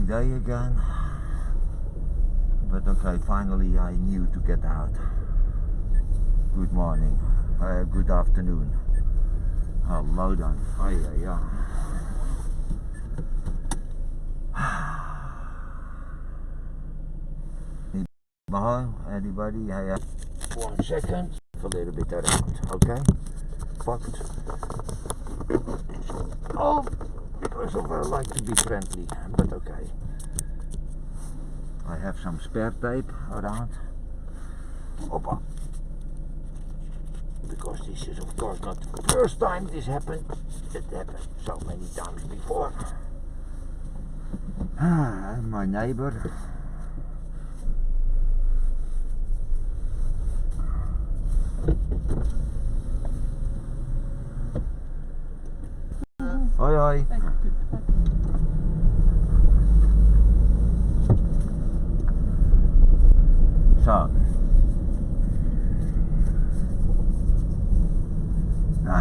day again. But okay, finally I knew to get out. Good morning, good afternoon. Hallo dan. Ja. Anybody? 1 second. A little bit around. Okay. Fucked. Oh, because of I like to be friendly, but okay. I have some spare tape around. Hoppa. Because this is of course not the first time this happened. It happened so many times before. My neighbor. Hoi hoi. So.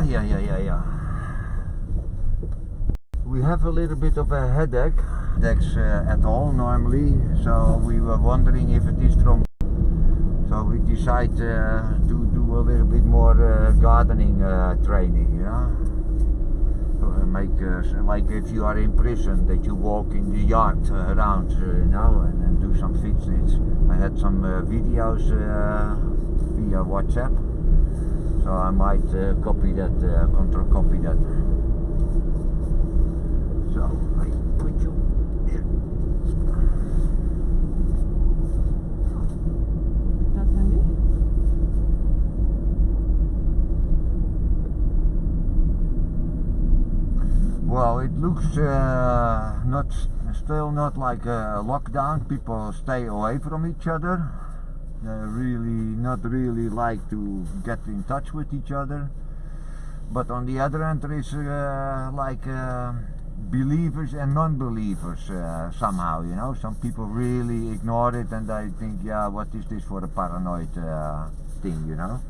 Yeah. We have a little bit of a headache. Headaches at all normally, so we were wondering if it is from. So we decided to do a little bit more gardening training, you know. Make like if you are in prison, that you walk in the yard around, you know, and do some fitness. I had some videos via WhatsApp, so I might copy that, control copy that. So I put you here. Dat handy? Well, it looks still not like a lockdown. People stay away from each other. They not really like to get in touch with each other. But on the other hand, there is believers and non-believers somehow. You know, some people really ignore it and they think, yeah, what is this for a paranoid thing? You know,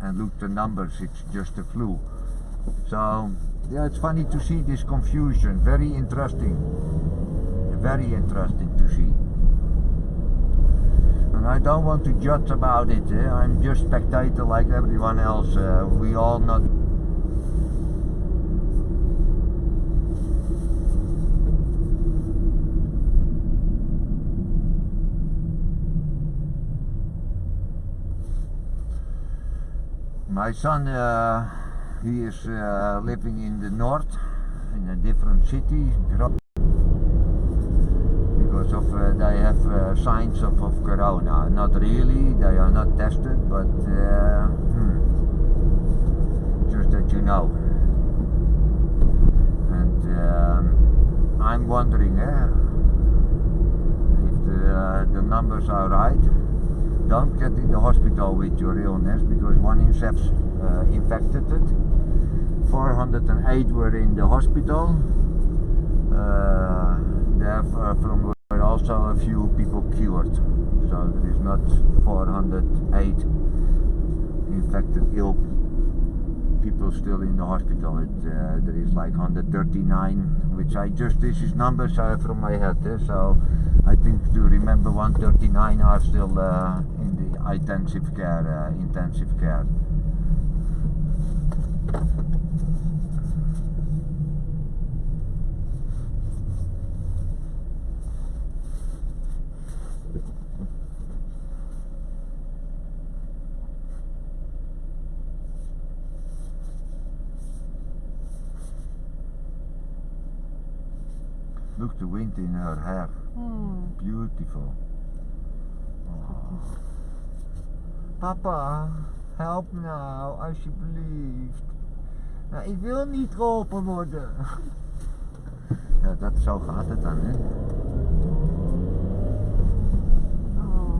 and look the numbers, it's just a flu. So. Yeah, it's funny to see this confusion. Very interesting to see. And I don't want to judge about it. I'm just spectator like everyone else. We all not. My son. He is living in the north, in a different city, because of they have signs of corona. Not really, they are not tested, but just that you know. And I'm wondering if the numbers are right. Don't get in the hospital with your illness, because one infected it. 408 were in the hospital. There from were also a few people cured. So there is not 408 infected ill people still in the hospital. There is like 139, which this is numbers from my head. So I think to remember 139 are still in the intensive care. Look, the wind in her hair. Beautiful. Oh. Papa, help nou, alsjeblieft. Nou, ik wil niet geholpen worden. Ja, zo gaat het dan, hè. Oh.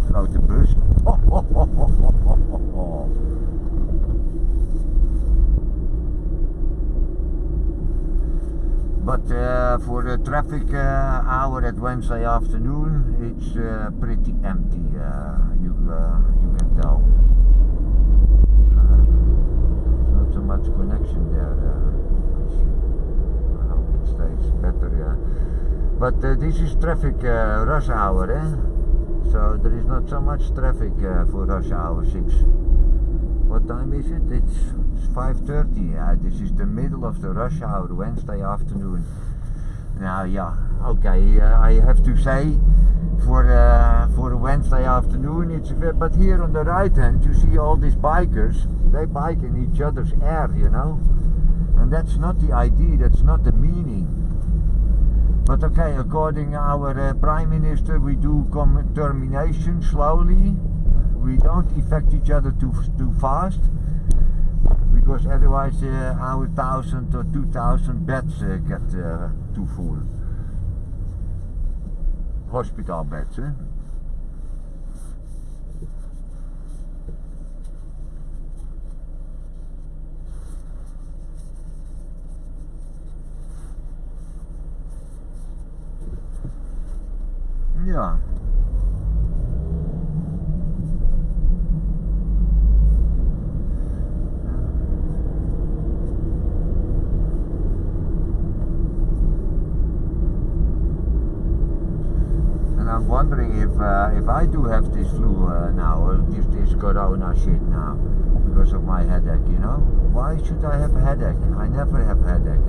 Grote bus. But for the traffic hour at Wednesday afternoon, it's pretty empty. You can tell. much connection there. I see. I hope it stays better. But this is traffic rush hour, eh? So there is not so much traffic for rush hour 6. What time is it? It's 5:30. This is the middle of the rush hour, Wednesday afternoon. Now, yeah, okay. I have to say, for a Wednesday afternoon, it's but here on the right hand, you see all these bikers. They bike in each other's air, you know, and that's not the idea. That's not the meaning. But okay, according to our Prime Minister, we do termination slowly. We don't affect each other too fast, because otherwise our 1,000 or 2,000 beds get too full. Hospital beds, eh? Ja. And I'm wondering if I do have this flu now, or this corona shit now, because of my headache, you know? Why should I have a headache? I never have a headache.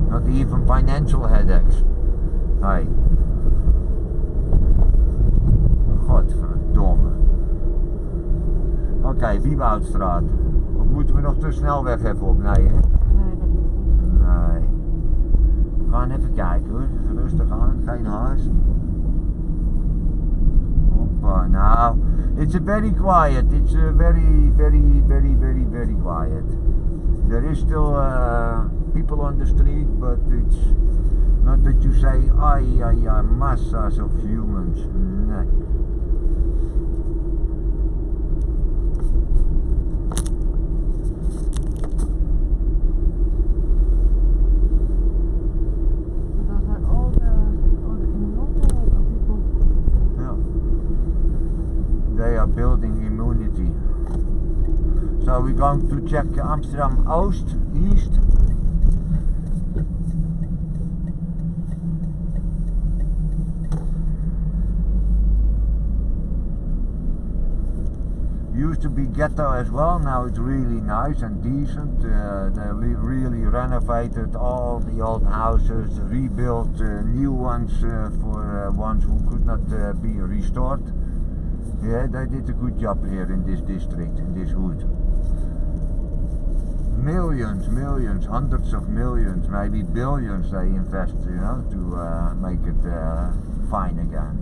Not even financial headaches. Hi. Godverdomme. Oké, Wieboudstraat. Of moeten we nog de snelweg even opnemen? Nee, dat is niet. Nee. We gaan even kijken hoor. Rustig aan, geen haast. Hoppa, nou. It's a very quiet. It's a very quiet. There is still people on the street, but it's not that you say, ay, massa's of humans. Nee. They are building immunity. So we're going to check Amsterdam East. Used to be ghetto as well, now it's really nice and decent. They really renovated all the old houses, rebuilt new ones for ones who could not be restored. Yeah, they did a good job here in this district, in this hood. Millions, hundreds of millions, maybe billions they invest, you know, to make it fine again.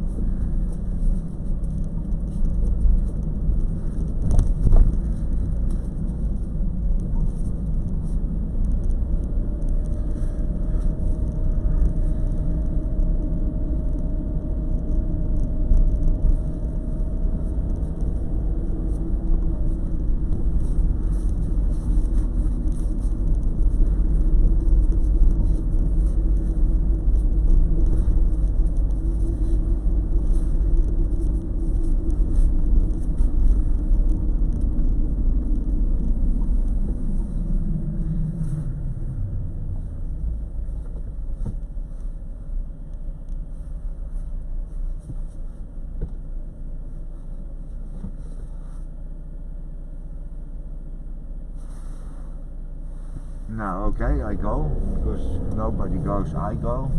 Now, okay, I go, because nobody goes, I go.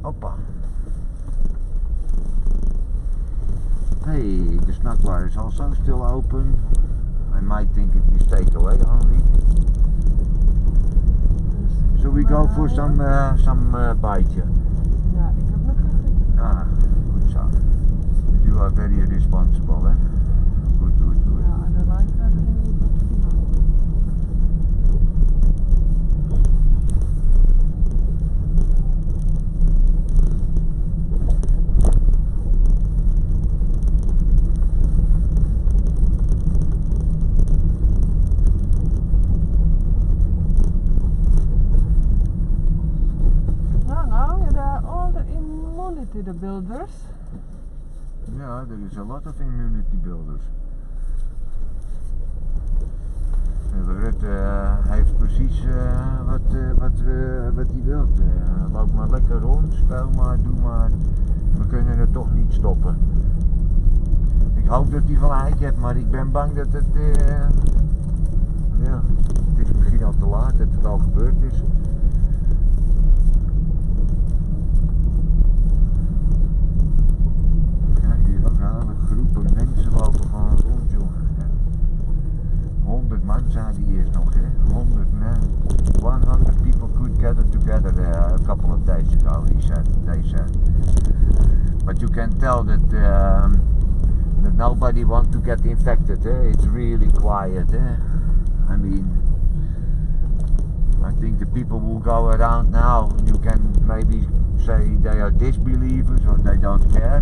Hoppa. Hey, the snack bar is also still open. I might think it is takeaway only. So we go for some bijtje. Ja, ik heb nog gegeten. Ah, good zo. You are very responsible, hè? Good. Ja, de lijn gaat er niet op. The builders. Yeah, there is a lot of immunity builders. Rutte heeft precies wat hij wilt. Loop maar lekker rond, speel maar, doe maar. We kunnen het toch niet stoppen. Ik hoop dat hij gelijk hebt, maar ik ben bang dat het... ja, het is misschien al te laat dat het al gebeurd is. Kijk hier ook hele groepen mensen lopen gewoon rond, jongen. 100 man zei hij eerst nog, hè? 100 people could gather together a couple of days ago, they said. But you can tell that nobody wants to get infected, eh? It's really quiet, eh? I mean, I think the people who go around now, you can maybe say they are disbelievers or they don't care.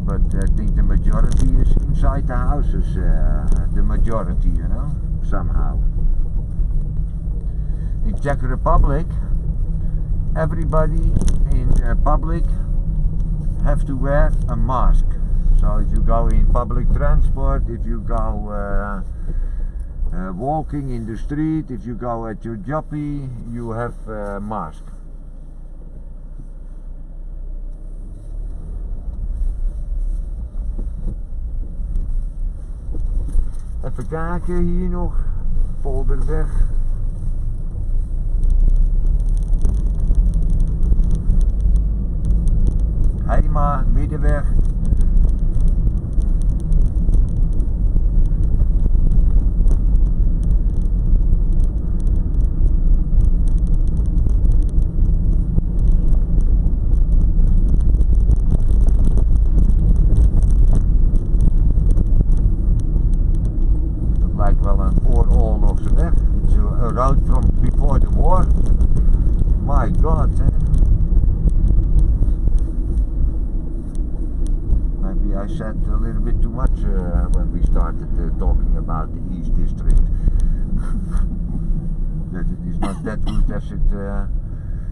But I think the majority is inside the houses, the majority, you know, somehow. In Czech Republic, everybody in public have to wear a mask. So if you go in public transport, if you go walking in the street, if you go at your joppy, you have a mask. Even kijken hier nog, Polderweg. Heima, Middenweg. Road from before the war. My God, eh? Maybe I said a little bit too much when we started talking about the East District. That it is not that good as it.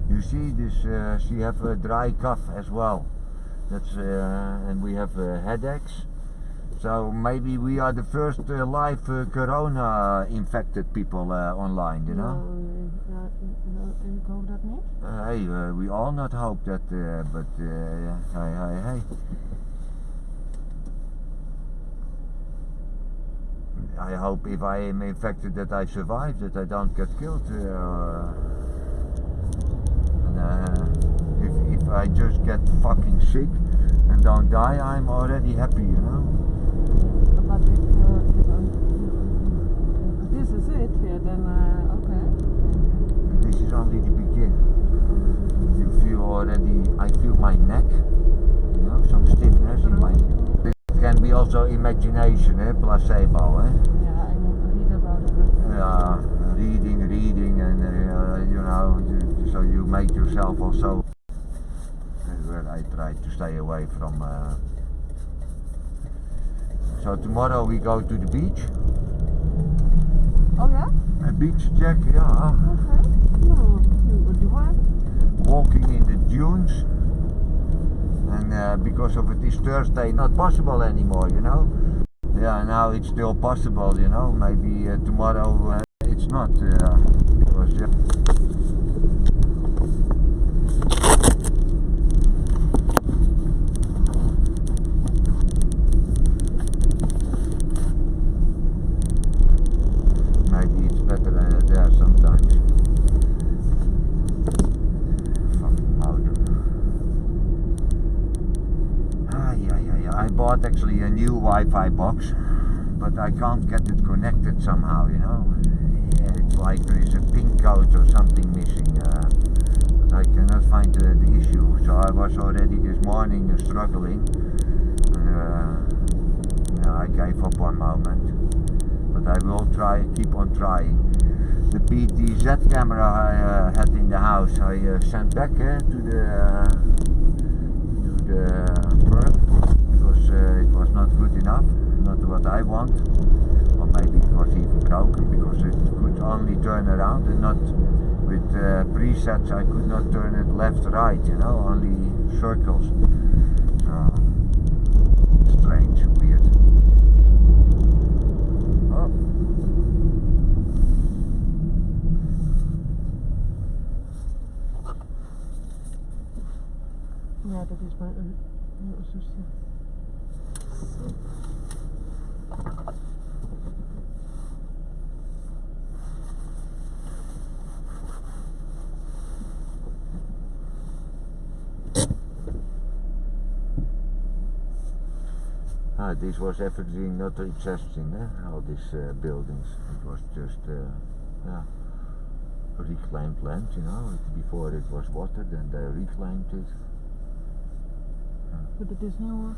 You see, this she have a dry cough as well. That's and we have headaches. So maybe we are the first live corona infected people online, you know? Ik hoop dat niet. Hey, we all not hope that, but hey. I hope if I am infected that I survive, that I don't get killed. If I just get fucking sick and don't die, I'm already happy, you know? But if this is it, yeah, then okay. This is only the beginning. You feel already, I feel my neck, you know, some stiffness in my neck. It can be also imagination, placebo. Yeah, I want to read about it. Yeah, reading and you know, so you make yourself also, where I try to stay away from. So tomorrow we go to the beach. Oh yeah? A beach check, yeah. Okay. No, what do you want? Walking in the dunes. And because of it is Thursday, not possible anymore, you know. Yeah, now it's still possible, you know. Maybe tomorrow it's not, because yeah. Maybe it's better there sometimes. Fucking motor. I bought actually a new Wi-Fi box, but I can't get it connected somehow, you know. Yeah, it's like there is a PIN code or something missing, but I cannot find the issue. So I was already this morning struggling. I gave up one moment, but I will try, keep on trying. The PTZ camera I had in the house, I sent back to the firm because it was not good enough, not what I want, or maybe it was even broken because it could only turn around and not with presets. I could not turn it left, right, you know, only circles. So strange, weird. Oh. zusje. This was everything not existing, all these buildings. It was just reclaimed land, you know. Before it was water, then they reclaimed it. But it is new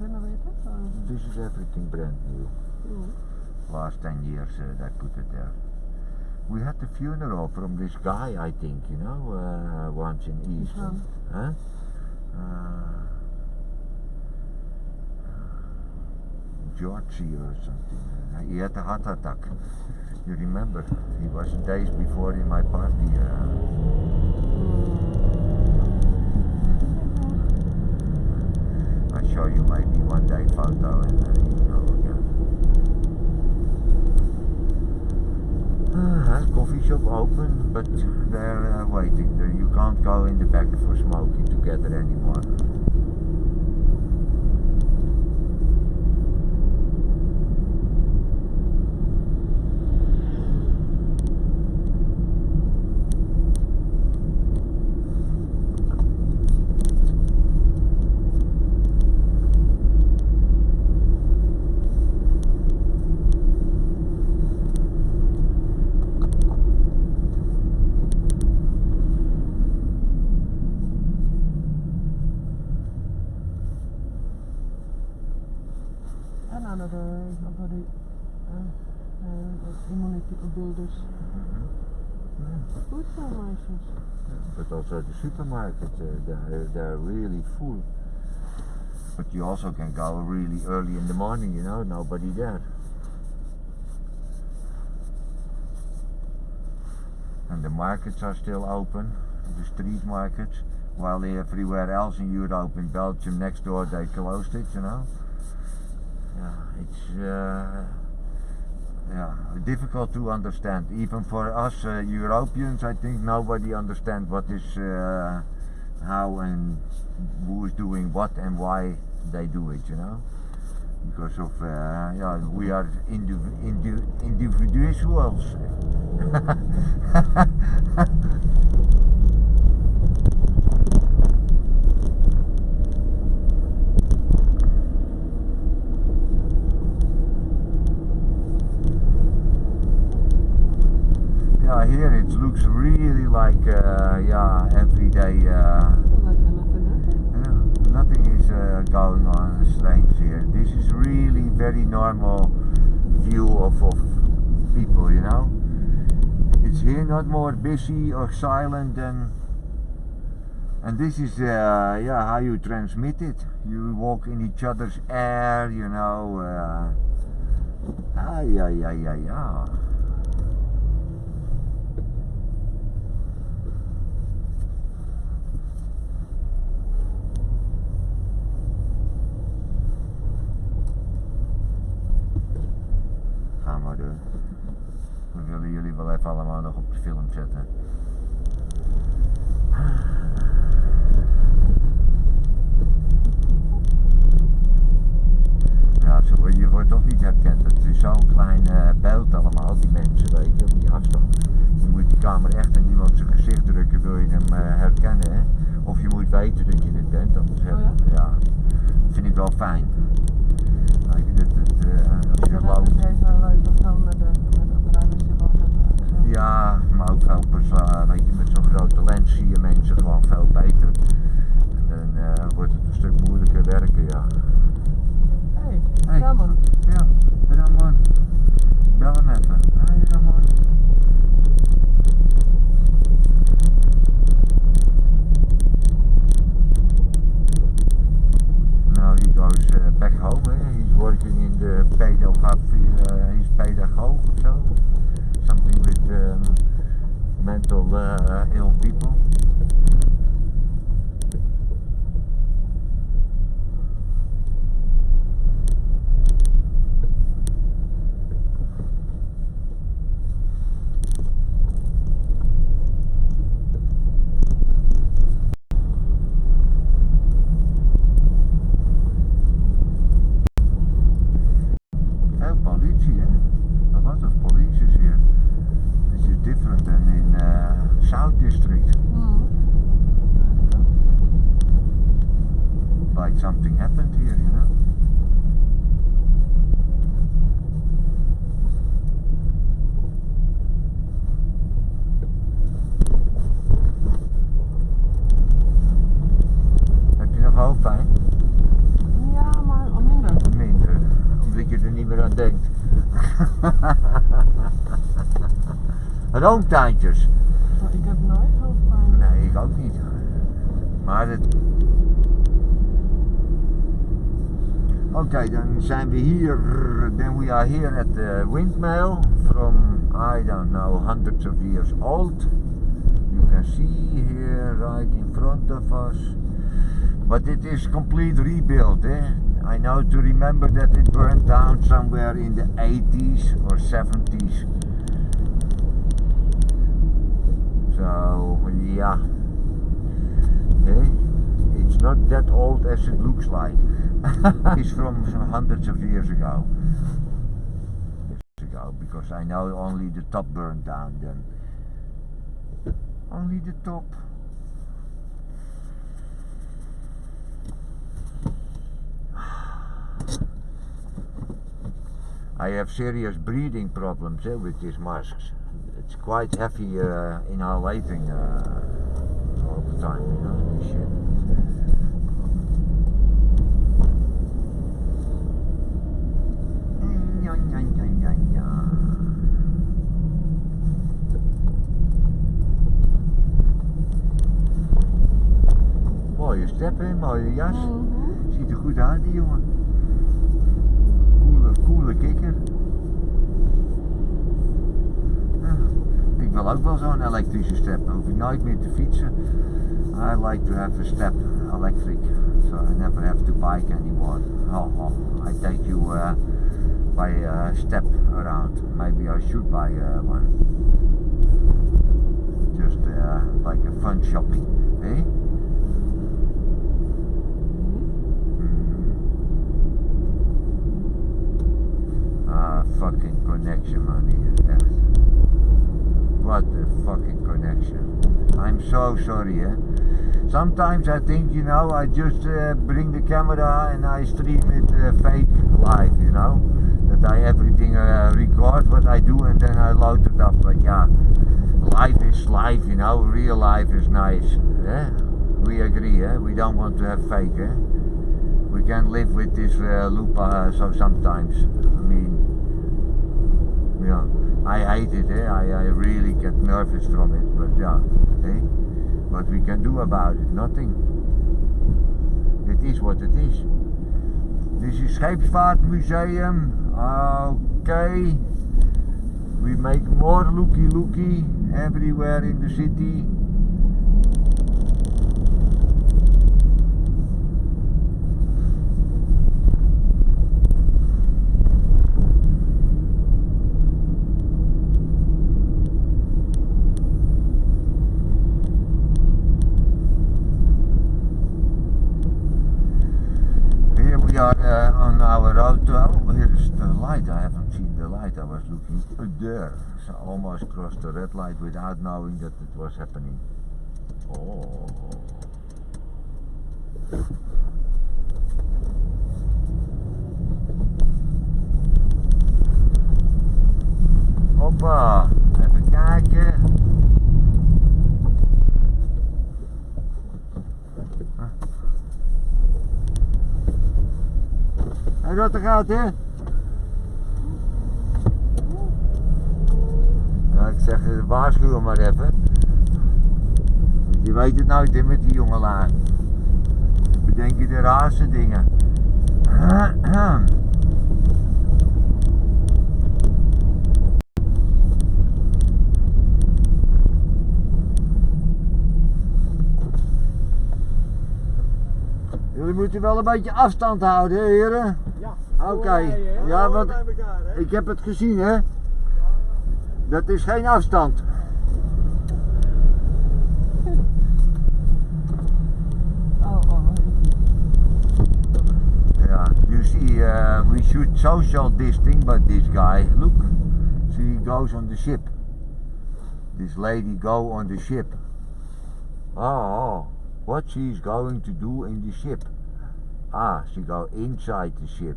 renovated? Or? This is everything brand new. Last 10 years they put it there. We had the funeral from this guy, I think, you know, once in Eastern. Huh? Georgie or something. He had a heart attack. You remember? He was days before in my party. I'll show you maybe one day photo and you know again. Coffee shop open, but they're waiting. You can't go in the back for smoking together anymore. Another immunity builders. Food formations. But also the supermarket, they're really full. But you also can go really early in the morning, you know, nobody there. And the markets are still open, the street markets, while everywhere else in Europe, in Belgium next door, they closed it, you know. It's difficult to understand. Even for us Europeans, I think nobody understands what is, how and who is doing what and why they do it, you know. Because of, we are individuals. Here it looks really like everyday. Nothing is going on strange here. This is really very normal view of people, you know. It's here not more busy or silent than. And this is how you transmit it. You walk in each other's air, you know. We willen jullie wel even allemaal nog op de film zetten. Ja, je wordt toch niet herkend. Het is zo'n klein beeld allemaal, die mensen, weet je, op die afstand. Je moet die camera echt aan iemand zijn gezicht drukken, wil je hem herkennen, hè? Of je moet weten dat je het bent, anders dat vind ik wel fijn. Als je loopt. Ja, maar ook veel weet je, met zo'n grote lens zie je mensen gewoon veel beter. En dan wordt het een stuk moeilijker werken, ja. Hey, Ramon. Ja, Ramon. Bel hem even. Hey, Ramon. Now he goes back home, he's working in the he's pedagogue or so. Something with mental ill people. politie, hè? A lot of police is here. This is different than in South District. Like something happened here, you know? Heb je nog hoofdpijn? Ja, maar al minder. Minder, omdat je er niet meer aan denkt. Roomtuintjes. Oh, ik heb nooit hoofdpijn. Nee, ik ook niet. Maar het... Oké, dan zijn we hier. Then we are here at the windmill from, I don't know, hundreds of years old. You can see here right in front of us. But it is complete rebuild, eh? I know to remember that it burned down somewhere in the 80s or 70s. So, yeah. Hey, it's not that old as it looks like. It's from hundreds of years ago. Because I know only the top burned down then. Only the top. I have serious breathing problems with these masks. It's quite heavy inhalating all the time, you know, this shit. Mooie step, hè? Mooie jas. Ziet er goed uit, die jongen. Coole kikker. Ja, ik wil ook wel zo'n elektrische step. Dan hoef ik nooit meer te fietsen. I like to have a step electric, so I never have to bike anymore. I take you by a step around. Maybe I should buy one. Just like a fun shopping, eh? Fucking connection, man, here. Echt. What a fucking connection. I'm so sorry, eh? Sometimes I think, you know, I just bring the camera and I stream it fake live, you know? That I everything record what I do and then I load it up. But yeah, life is life, you know? Real life is nice, eh? We agree, eh? We don't want to have fake, eh? We can live with this lupa so sometimes. I mean, yeah, I hate it, eh? I really get nervous from it, but yeah, eh? What we can do about it? Nothing. It is what it is. This is Scheepvaartmuseum. Okay. We make more looky everywhere in the city. We are on our road to, oh, here is the light. I haven't seen the light. I was looking there. So I almost crossed the red light without knowing that it was happening. Oh. Hoppa, even kijken. Hij dat er gaat, hè? Ja, ik zeg, waarschuw hem maar even. Je weet het nooit, hè, met die jongelui. Bedenk je de raarste dingen. Jullie moeten wel een beetje afstand houden, hè, heren? Ja. Oké. Ja, want ik heb het gezien, hè? Dat is geen afstand. Oh. Ja, you see, we should social distance, but this guy, look, she goes on the ship. This lady go on the ship. Oh, what she's going to do in the ship? Ah, she go inside the ship.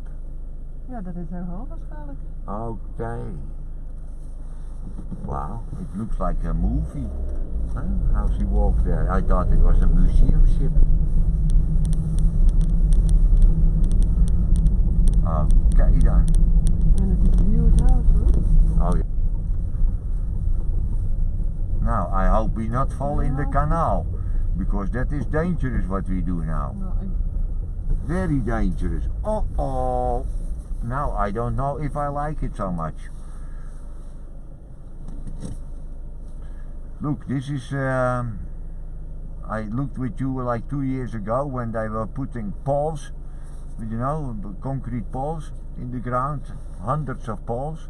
Ja, dat is haar hol waarschijnlijk. Okay. Wow, it looks like a movie. Huh? How she walked there. I thought it was a museum ship. Okay dan. En het is een huge house hoor. Oh yeah. Now I hope we not fall in the canal, because that is dangerous what we do now. Nou, Very dangerous. Oh. Now I don't know if I like it so much. Look, this is I looked with you like 2 years ago when they were putting poles, you know, concrete poles in the ground, hundreds of poles,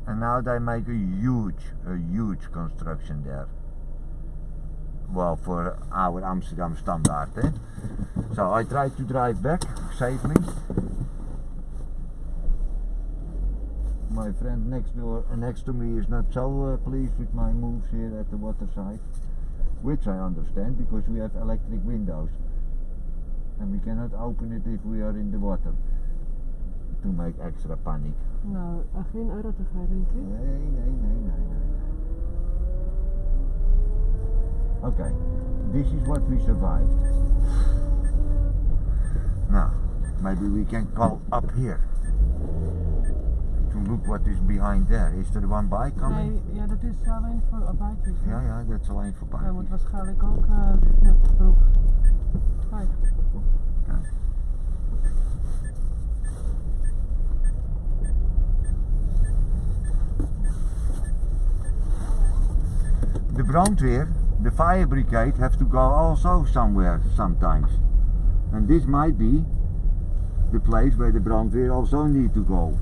and now they make a huge construction there. Well, for our Amsterdam standard, eh? So I tried to drive back safely. My friend next to me is not so pleased with my moves here at the water side, which I understand because we have electric windows and we cannot open it if we are in the water to make extra panic. nou, geen erotigheid denk ik. Nee. Okay, this is what we survived. Now, maybe we can go up here to look what is behind there. Is there one bike coming? Nee, ja, dat is alleen voor bikejes. Ja, dat is alleen voor Hij bikejes. moet waarschijnlijk ook met broek. Kijk. Kijk. The brandweer, the fire brigade have to go also somewhere sometimes. And this might be the place where the brandweer also need to go.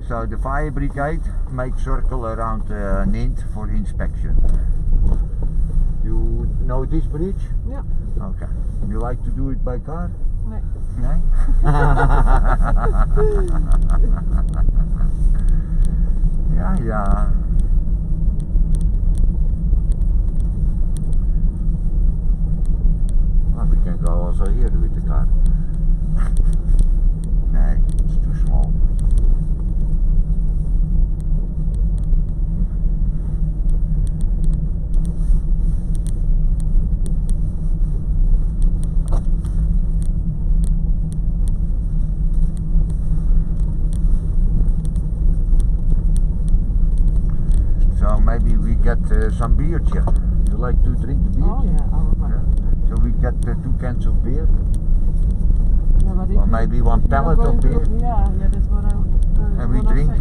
So the fire brigade make circle around Nint for inspection. You know this bridge? Ja. Okay. You like to do it by car? Nee. Nee? Ja. Well, we can go also here with the car. Nee, it's too small. So maybe we get some beer. You like to drink the beer? Oh ja, allemaal. Yeah. So we get 2 cans of beer. Ja, maar Or maybe one pallet of beer. Ja, dat is wat And we drink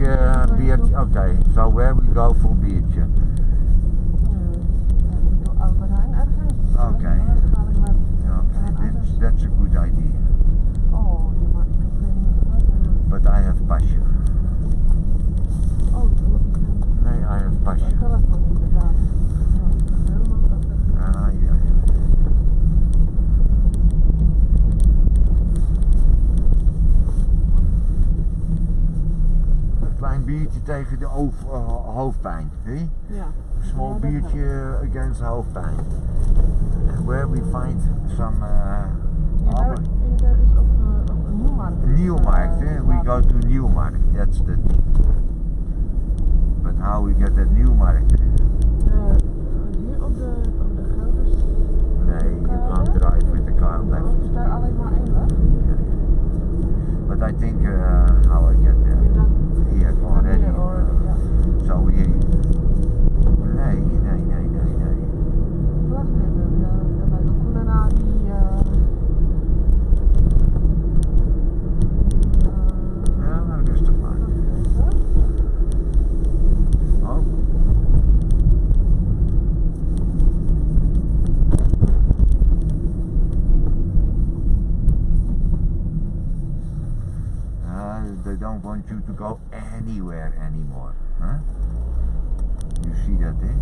beer. Okay, so where we go for beer? Albert Heijn ergens. Okay. Okay, that's a good idea. Oh, ja, maar ik heb geen... But I have passion. Oh, Nee, I have passion. telefoon inderdaad. Ja, helemaal Ja. Een klein biertje tegen de hoofdpijn. Hè? Ja. Small Ja, dat biertje against hoofdpijn. And where we find some Daar is op Nieuwmarkt. Nieuwmarkt, we go to Nieuwmarkt, that's the thing. But how we get that Nieuwmarkt? Hier op de Gelders. Nee, you can't drive with the car left. Is daar alleen maar één weg? Yeah. But I think how I get there. Here already. So we. Nee. Wacht even, bij de Canal die. Ja, rustig maar. Oh. They don't want you to go anywhere anymore, huh? You see that, eh?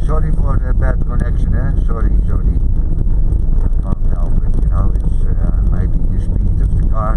Sorry for the bad connection, eh? Sorry. I can't help it, you know, it's maybe the speed of the car.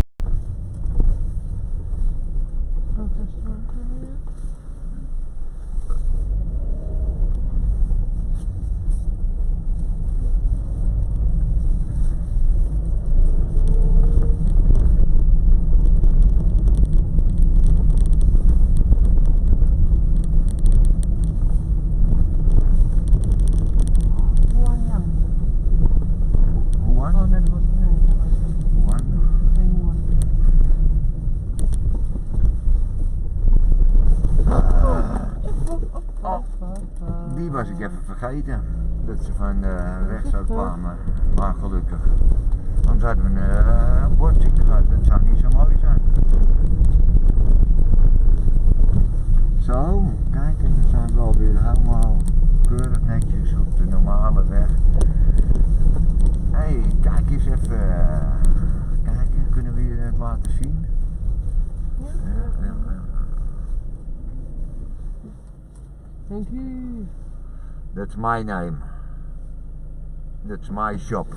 Die was ik even vergeten, dat ze van rechts zou kwamen, maar gelukkig. Anders hadden we een bordje gehad, dat zou niet zo mooi zijn. Zo, kijk, en dan zijn we alweer helemaal keurig netjes op de normale weg. Hey, kijk eens even, kijken, kunnen we je het laten zien? Ja. Thank you. That's my name. That's my shop.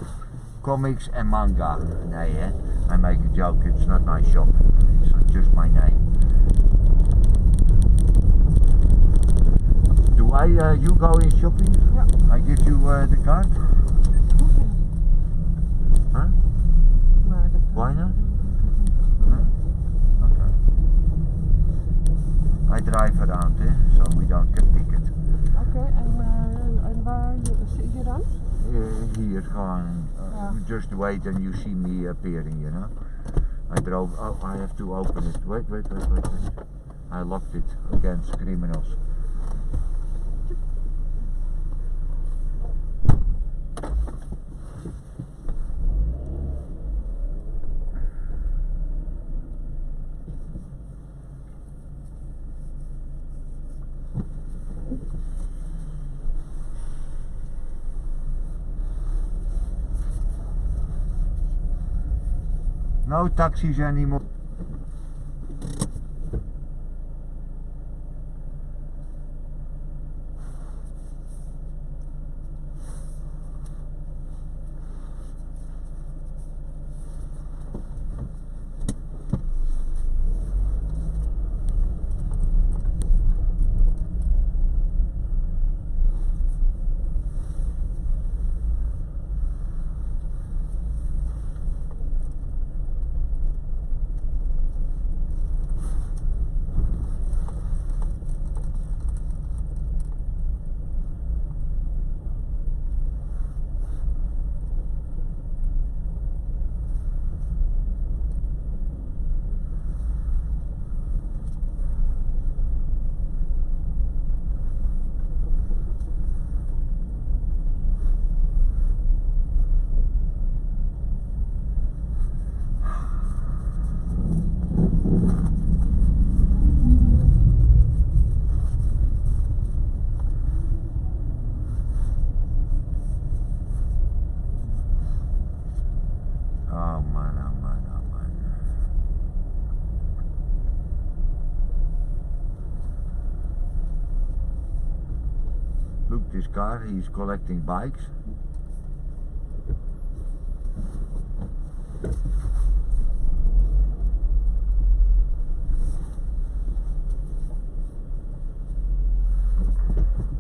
Comics and manga. Nee, hè? I make a joke. It's not my shop. It's just my name. Do you go in shopping? Yeah. I give you the card. Huh? Why not? Huh? Okay. I drive around, so we don't get ticket. Okay, and waar zit je dan? Here, gewoon. Just wait and you see me appearing, you know. I drove. Oh, I have to open it. Wait. I locked it against criminals. No taxis anymore. Look, this car, he's collecting bikes.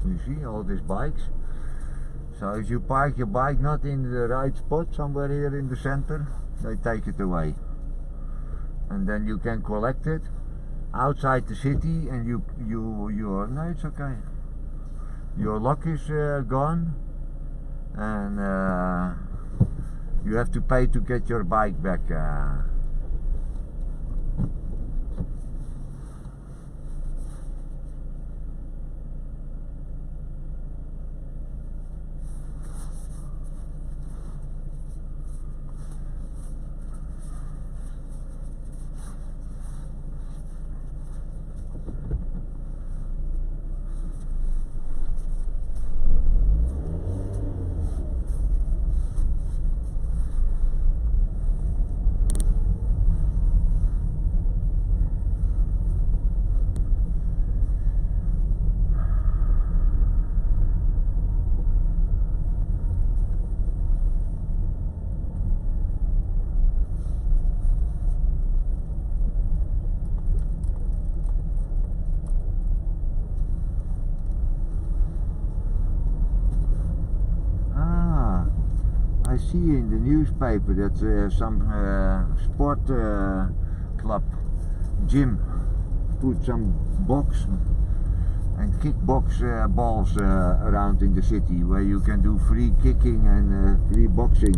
You see all these bikes? So if you park your bike not in the right spot, somewhere here in the center, they take it away. And then you can collect it outside the city, and no, it's okay. Your lock is gone, and you have to pay to get your bike back. see in the newspaper that some sport club gym put some box and kickbox balls around in the city where you can do free kicking and free boxing,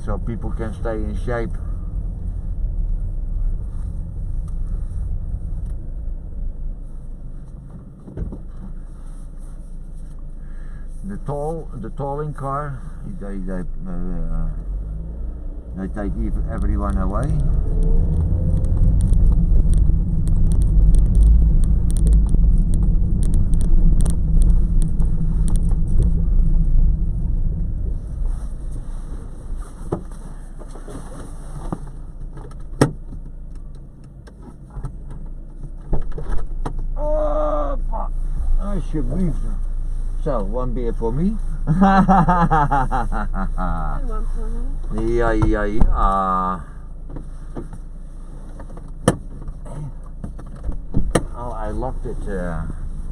so people can stay in shape. The tolling car, they take everyone away. Oh, alsjeblieft. So, one beer for me. And one for me. Yeah. Oh, I locked it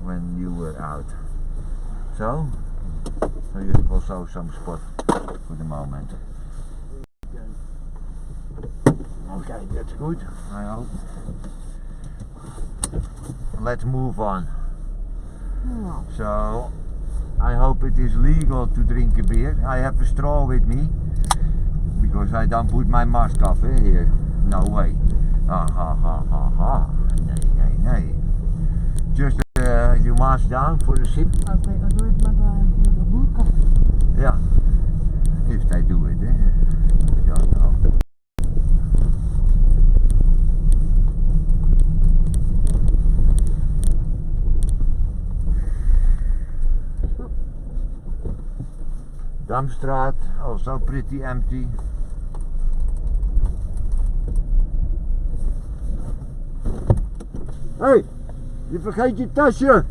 when you were out. So you have also some spot for the moment. Okay, that's good, I hope. Let's move on. Ja. So, I hope it is legal to drink a beer. I have a straw with me because I don't put my mask off here. No way. Nee. Just your mask down for the sip. Doe je het met de boerka? Yeah. If they do it, I don't know. Damstraat, also pretty empty. Hey, je vergeet je tasje.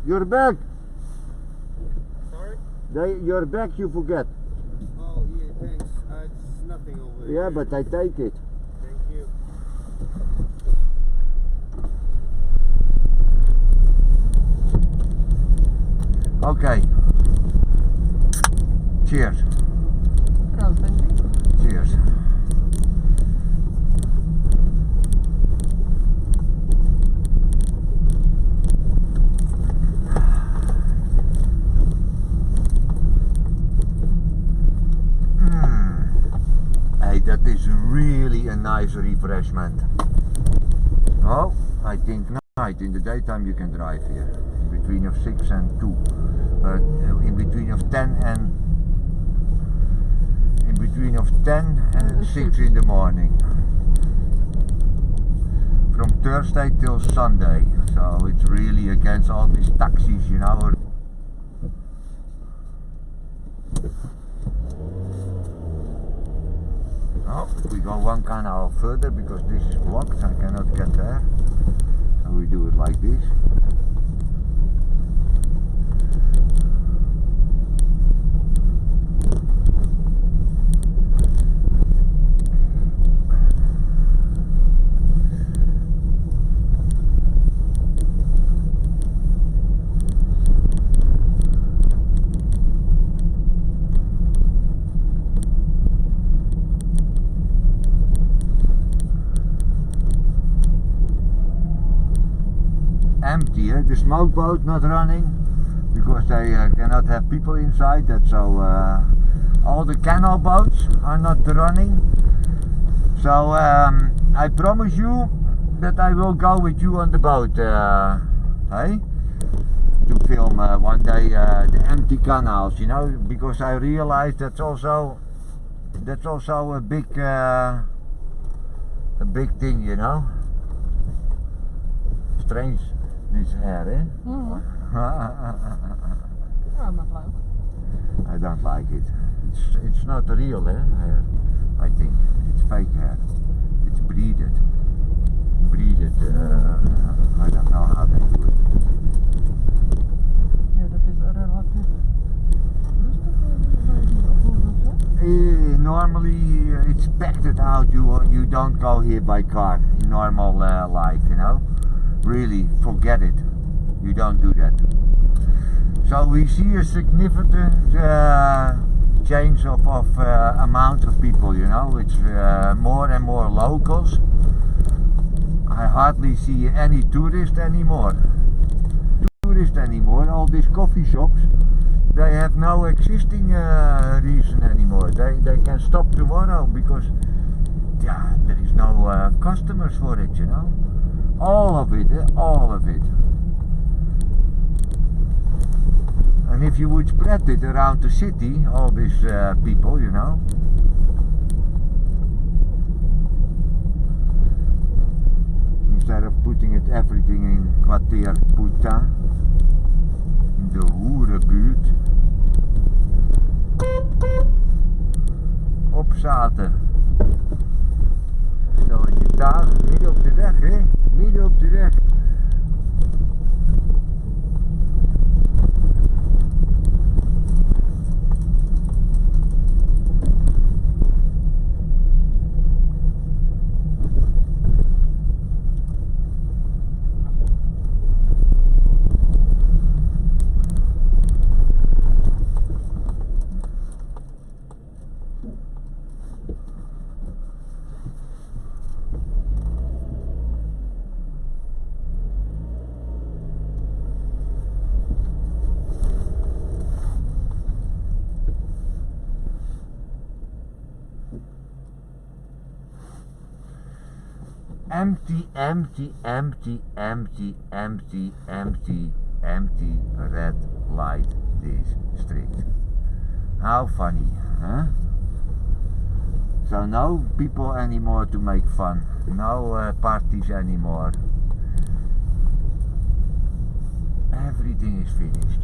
Your bag. Sorry? Your bag you forget. Oh, yeah, thanks. It's nothing over Yeah, here. but I take it. Thank you. Okay. Cheers. Proost, denk ik. Cheers. Hey, that is really a nice refreshment. Oh, I think night. In the daytime you can drive here. In between of 6 and 2. But in between of 10 and 6 in the morning. From Thursday till Sunday. So it's really against all these taxis, you know. Oh, we go one canal further because this is blocked. I cannot get there. So we do it like this. Empty, the smoke boat not running because they cannot have people inside. That so all the canal boats are not running. So I promise you that I will go with you on the boat, hey, to film one day the empty canals, you know, because I realize that's also a big thing, you know. Strange. This hair, eh? Ja, maar leuk. I don't like it. It's not real hair, I think. It's fake hair. It's breeded. I don't know how they do it. Ja, dat is relatief rustig. Normally it's packed out. You don't go here by car in normal life, you know. Really, forget it. You don't do that. So we see a significant change of amount of people, you know. It's more and more locals. I hardly see any tourists anymore. All these coffee shops, they have no existing reason anymore. They can stop tomorrow because there is no customers for it, you know. All of it. And if you would spread it around the city, all these people, you know, instead of putting it everything in Kwartier Puta, in de hoerenbuurt, opzaten. Stelletje daar, midden op de weg, hè? Midden op de weg. Empty red light district. How funny, huh? So no people anymore to make fun, no parties anymore. Everything is finished.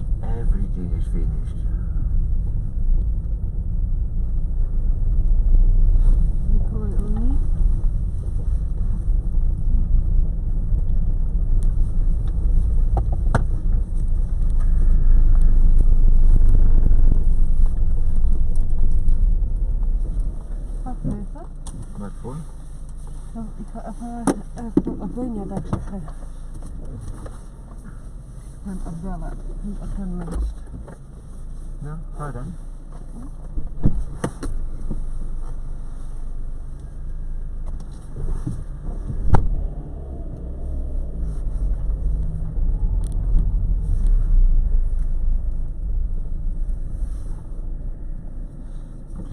Wat voor? Nou, ik ga even Albania zeggen. En Abella, die agenda. Ja, ga dan.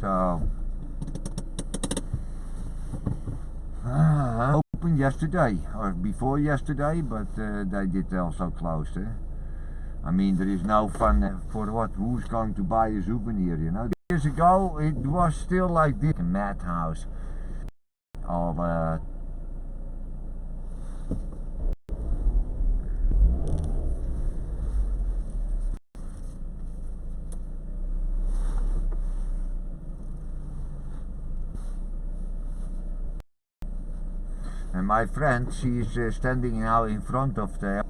So open yesterday or before yesterday, but they did also close. I mean, there is no fun for what? Who's going to buy a souvenir? You know, years ago it was still like this madhouse. All and my friend, she is standing now in front of the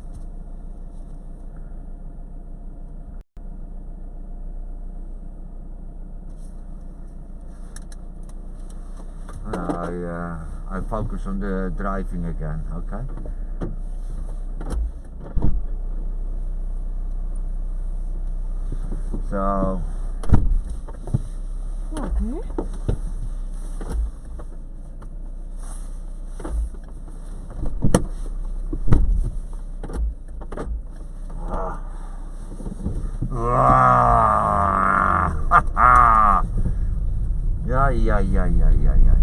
I focus on the driving again, okay? So okay. Yeah.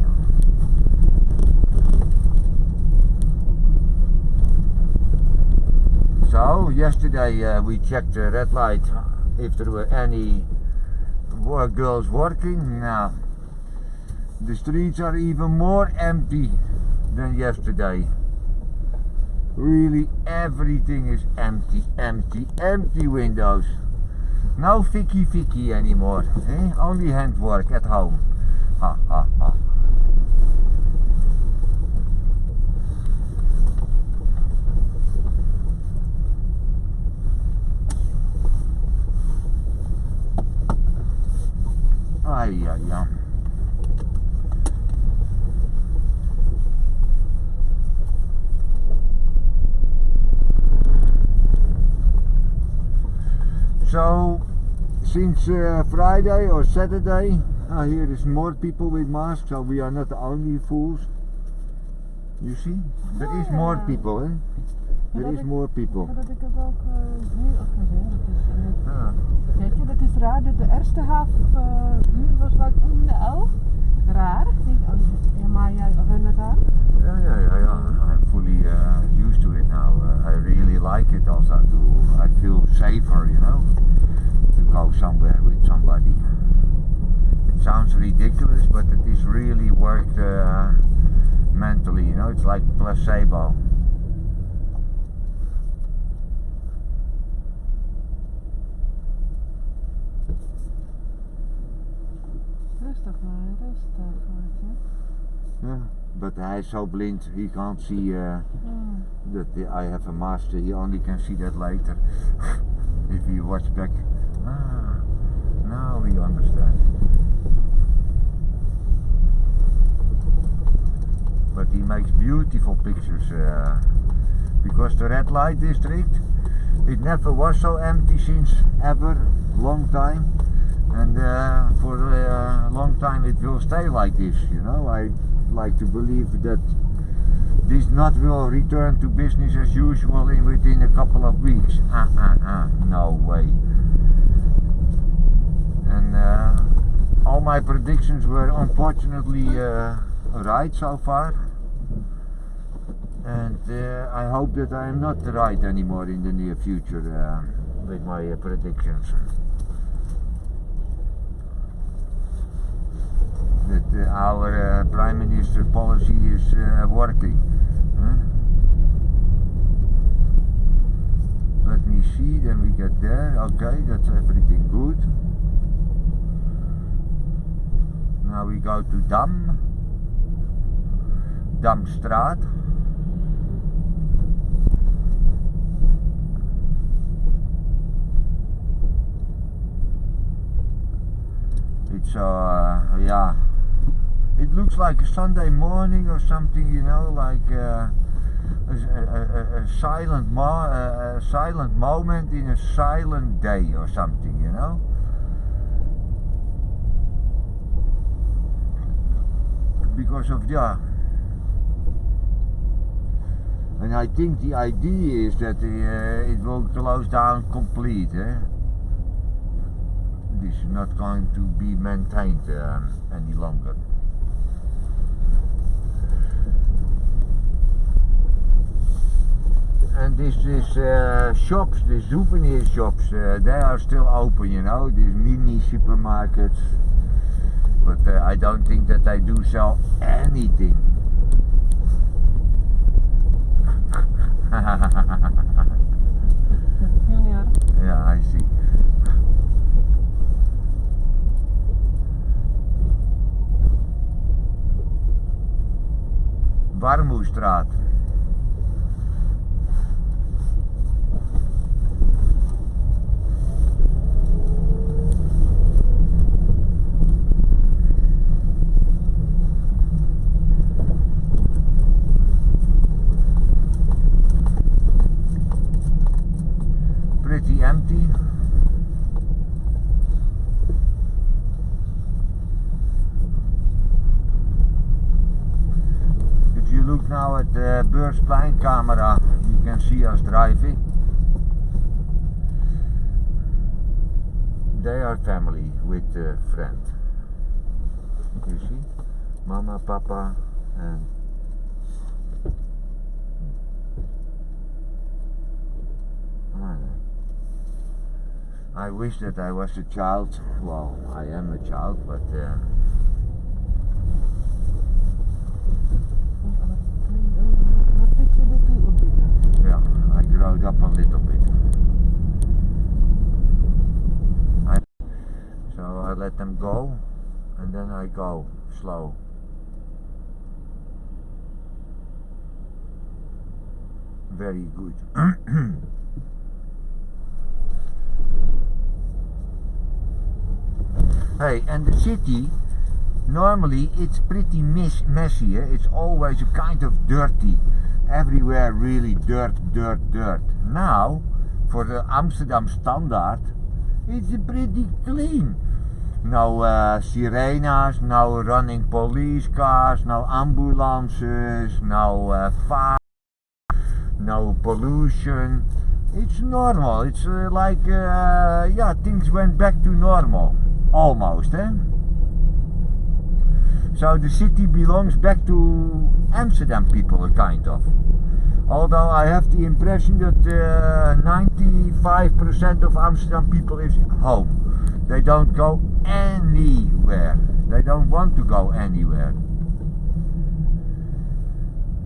So yesterday we checked the red light if there were any girls working. Now the streets are even more empty than yesterday. Really, everything is empty windows. No ficky anymore, eh? Only handwork at home. Ha. Ja. So since Friday or Saturday, here is more people with masks, so we are not the only fools. You see, there is more people, hè? There is more people. Dat ik heb ook nu ook gezien. Weet je, dat is raar. De eerste half uur was wat om de 11. Raar. Ik denk, ja, maar jij bent het aan? Yeah. I'm fully used to it now. I really like it also. I feel safer, you know, to go somewhere with somebody. It sounds ridiculous, but it is really worked mentally, you know. It's like placebo. Rustig maar, rustig. Yeah, but hij is so blind, he can't see that I have a mask. He only can see that later. If he watch back. Now we understand. But he makes beautiful pictures because the red light district, it never was so empty since ever, long time. And for a long time it will stay like this, you know. I like to believe that this not will return to business as usual within a couple of weeks. No way. And all my predictions were unfortunately right so far. And I hope that I am not right anymore in the near future with my predictions. That our Prime Minister's policy is working. Let me see, then we get there. Okay, that's everything good. Now we go to Damstraat. It's yeah. It looks like a Sunday morning or something, you know, like a silent moment in a silent day or something, you know. Because of and I think the idea is that it will close down complete. This is not going to be maintained any longer. And these shops, these souvenir shops, they are still open, you know, these mini supermarkets. But I don't think that they do sell anything. Junior. Yeah, I see. Warmoestraat. Pretty empty. If you look now at the Beursplein camera, you can see us driving. They are family with a friend. You see? Mama, Papa, and I wish that I was a child. Well, I am a child, but yeah, I growed up a little bit. So I let them go, and then I go slow. Very good. Hey, and the city, normally it's pretty messy, eh? It's always a kind of dirty, everywhere really dirt. Now, for the Amsterdam standard, it's pretty clean. No sirenas, no running police cars, no ambulances, no fire, no pollution. It's normal. It's like yeah, things went back to normal, almost. Eh? So the city belongs back to Amsterdam people, kind of. Although I have the impression that 95% of Amsterdam people is home. They don't go anywhere. They don't want to go anywhere.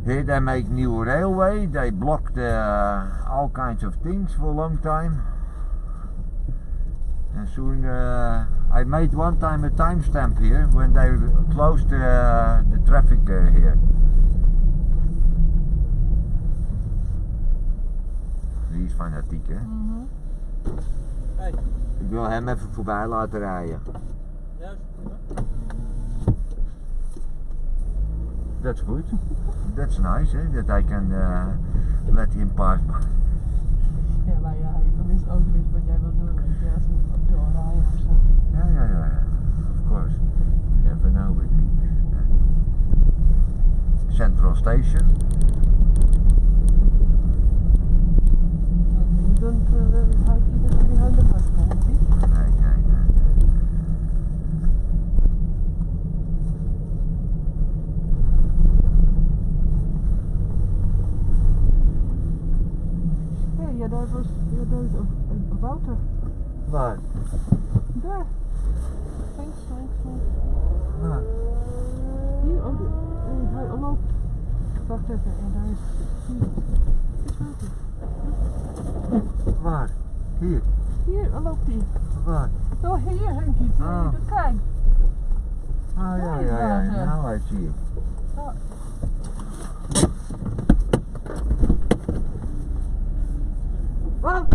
Here they make new railway. They blocked all kinds of things for a long time. And soon I made one time a timestamp here when they closed the traffic here. Die is fanatiek, hè? Hey. Ik wil hem even voorbij laten rijden. Juist. That's good. That's nice, hè? That I can let him pass by. Ja, maar ja, dan is het ook niet wat jij wil doen. Weet je, als we op doorrijden of zo. Ja. Of course. You never know with me. Central Station. Don't hide even behind the bus, kan je niet? Nee. Hey, ja, daar is een Wouter. Waar? Daar. Thanks. Waar? Hier, hij loopt. Wacht even, en daar is... Hier. Is Wouter. Waar? Hier? Hier loopt hij. Waar? Oh, hier hangt hij. Ah. Kijk. Ah ja. Now I see it. Oh. Wat?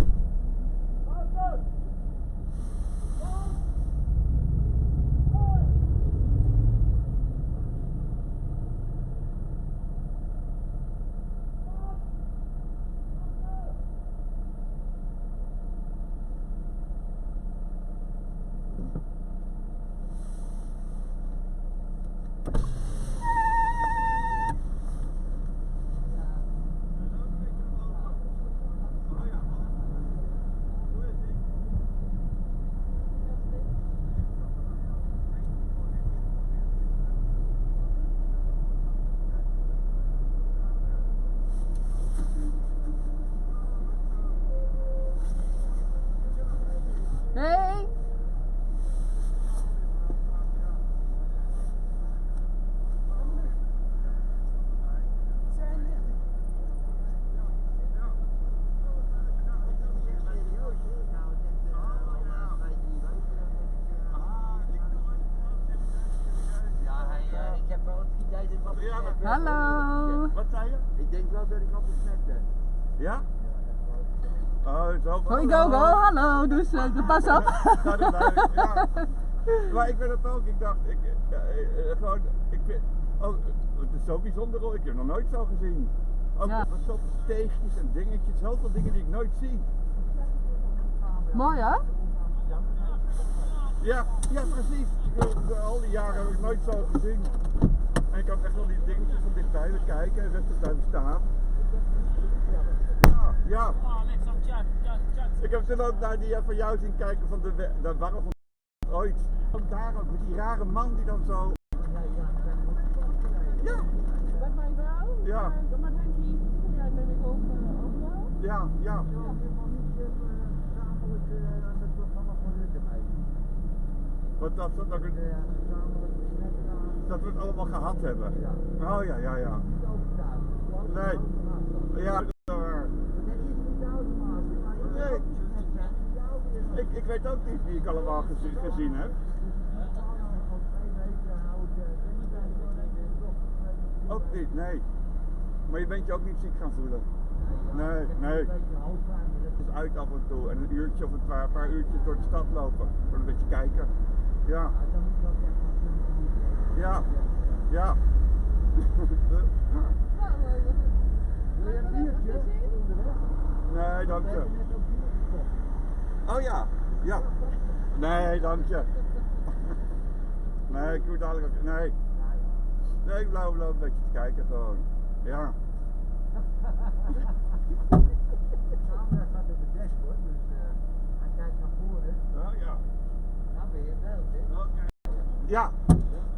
Hey! Ik heb wel 3000 wat gesnapt. Hallo! Wat zei je? Ik denk wel dat ik al gesnapt ben. Ja? Oh, zo van... Go, hallo, dus pas op. Ja, dat blijf ik, ja. Maar ik ben het ook, ik dacht, gewoon, ik vind, oh, het is zo bijzonder hoor, ik heb nog nooit zo gezien. Ook Ja. zoveel steegjes en dingetjes, zoveel dingen die ik nooit zie. Mooi hè? Ja, precies. Al die jaren heb ik nooit zo gezien. En ik kan echt wel die dingetjes van dichtbij bekijken en rustig blijven staan. Ja. Ik heb toen ook naar die van jou zien kijken van de warrel van ooit. Ook daar ook, met die rare man die dan zo... Ja. Met mijn vrouw? Ja. Met Henkie? Ja, neem ik ook jou? Ja. Wat dat ook een... Dat we het allemaal gehad hebben. Oh ja. Nee. Ja, dat is waar. Nee. Ik weet ook niet wie ik allemaal gezien heb. Ook niet, nee. Maar je bent je ook niet ziek gaan voelen. Nee. Het is uit af en toe en een uurtje of een paar uurtjes door de stad lopen. Voor een beetje kijken. Ja. Wil je een biertje? Nee, dank je. Oh ja. Ja. Nee, dank je. Nee, ik moet dadelijk ook. Nee. Nee, ik blijf een beetje te kijken gewoon. Ja. Samen gaat op het dashboard, dus hij kijkt naar voren. Ja, ja. Dan ben je wel, hè? Oké. Ja.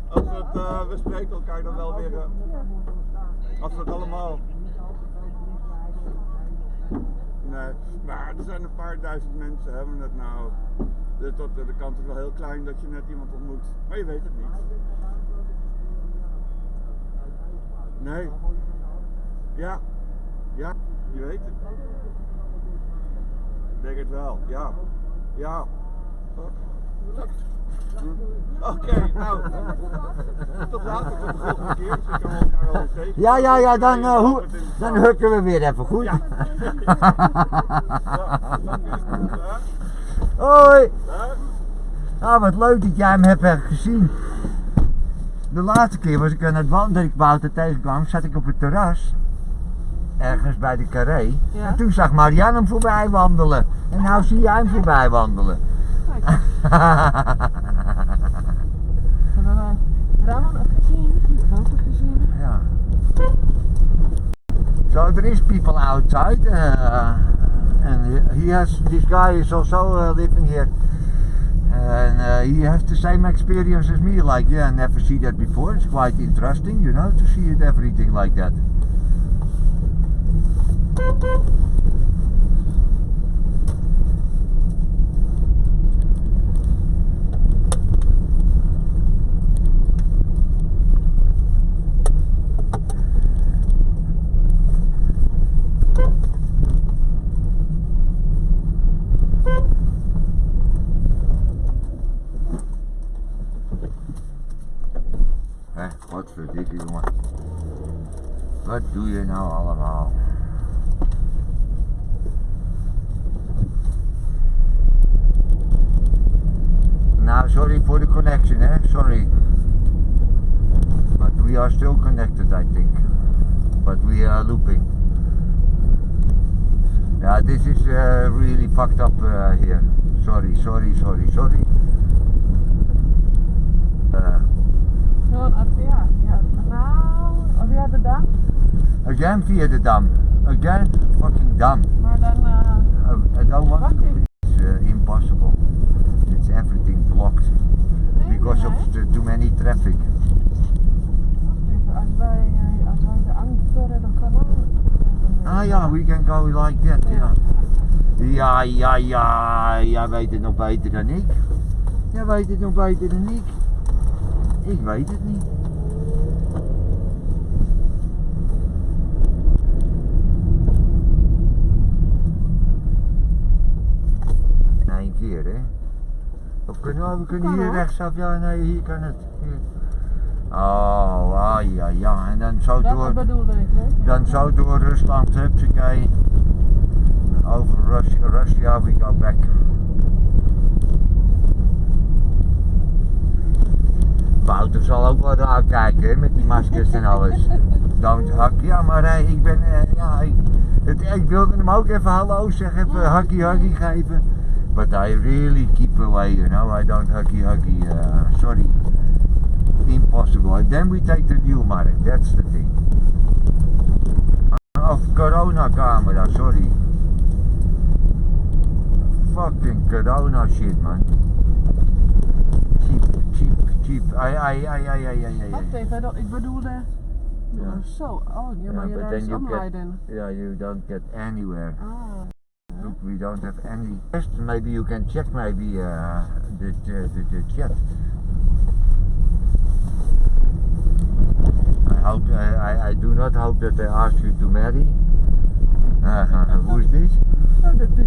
Als we, we spreken elkaar dan wel weer. Als we het allemaal. Nee, maar er zijn een paar duizend mensen hebben het nou. De kans is wel heel klein dat je net iemand ontmoet. Maar je weet het niet. Nee. Ja. Ja, je weet het. Ik denk het wel, ja. Ja. Oké, nou. Tot later, tot de volgende keer. Dus kan elkaar wel eens tegen. Ja, dan hukken we weer even goed. Ja. Hoi! Nou, wat leuk dat jij hem hebt gezien. De laatste keer was ik aan het wandelen, ik Wouter tegenkwam, zat ik op het terras. Ergens bij de Carré. Ja. En toen zag Marianne hem voorbij wandelen. En nou zie jij hem voorbij wandelen. Kijk. Hebben we Ramon ook gezien? Wouter gezien? Ja. So there is people outside, and this guy is also living here, and he has the same experience as me. Like, yeah, I never see that before. It's quite interesting, you know, to see it everything like that. Wat verdikke jongen. Wat doe je nou allemaal? Nou, sorry for the connection, sorry. But we are still connected, I think. But we are looping. Yeah, this is really fucked up here. Sorry. Gewoon ja. Nou, via de dam. Again via the dam. Again fucking dam. Maar dan, I don't want wacht to. even. It's impossible. It's everything blocked because of too many traffic. Wacht even, als wij de andere de Canal. Ah ja, we can go like that, ja. Ja, jij weet het nog beter dan ik. Jij weet het nog beter dan ik. Ik weet het niet. Nee, een keer hè. Of we kunnen hier rechtsaf, ja nee, hier kan het. Hier. Oh, ja, en dan zo Dat door. bedoelde ik, weet je? Dan zo door Rusland, hupsakee. Over Russia we go back. Wouter zal ook wel raar kijken hè, met die maskers en alles. Don't hak, ja maar ik ben, ik wilde hem ook even hallo zeggen, even hakkie geven. But I really keep away, you know, I don't hakkie, sorry. Impossible. And then we take the new mark, that's the thing. Of corona camera, sorry. Fucking corona shit man. Cheap. Wacht even, ik bedoelde. Ja. Zo, ja, maar je but rijdt then you omrijden. you don't get anywhere. Ah. Look, we don't have any. Maybe you can check the chat. I do not hope that they ask you to marry. Who is this? Oh, dat is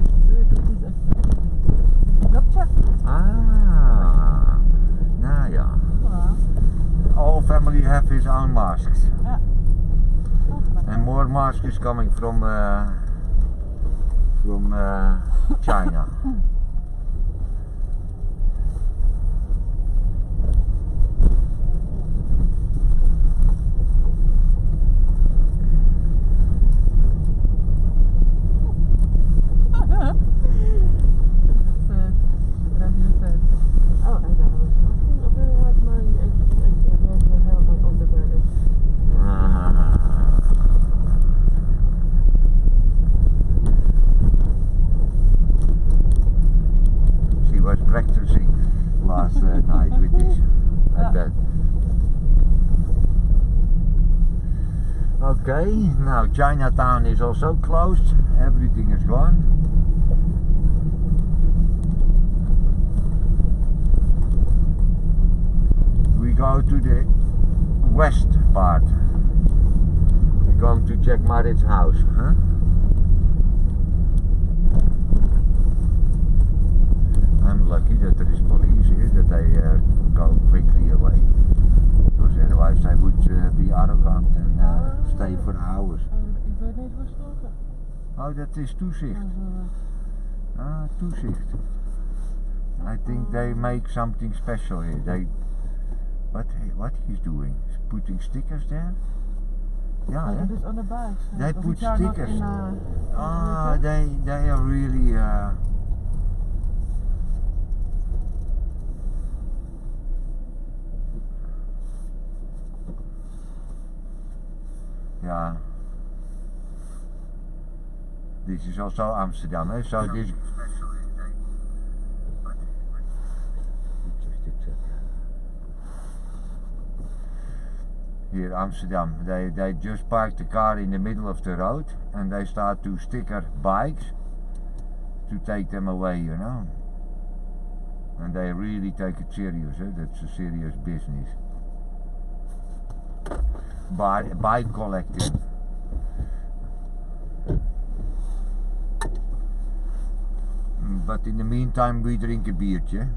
Snapchat. Ah, nou ja. All family have his own masks. Ja. And more masks is coming from China. that. Okay, now Chinatown is also closed. Everything is gone. We go to the west part. We're going to check Marit's house, huh? I'm lucky that there is police here, that they go quickly away. Because otherwise they would be arrogant and stay for hours. Ik weet niet waar stoppen. Oh, dat is toezicht. Ah, toezicht. I think they make something special here. They, what he's doing? He's putting stickers there? Yeah, Dat is on the bikes. they put stickers. They are really. Yeah. This is also Amsterdam, eh? So this. Here, Amsterdam. They just park the car in the middle of the road and they start to sticker bikes to take them away, you know. And they really take it serious, eh? That's a serious business. Bike collecting. But in the meantime we drink a beertje.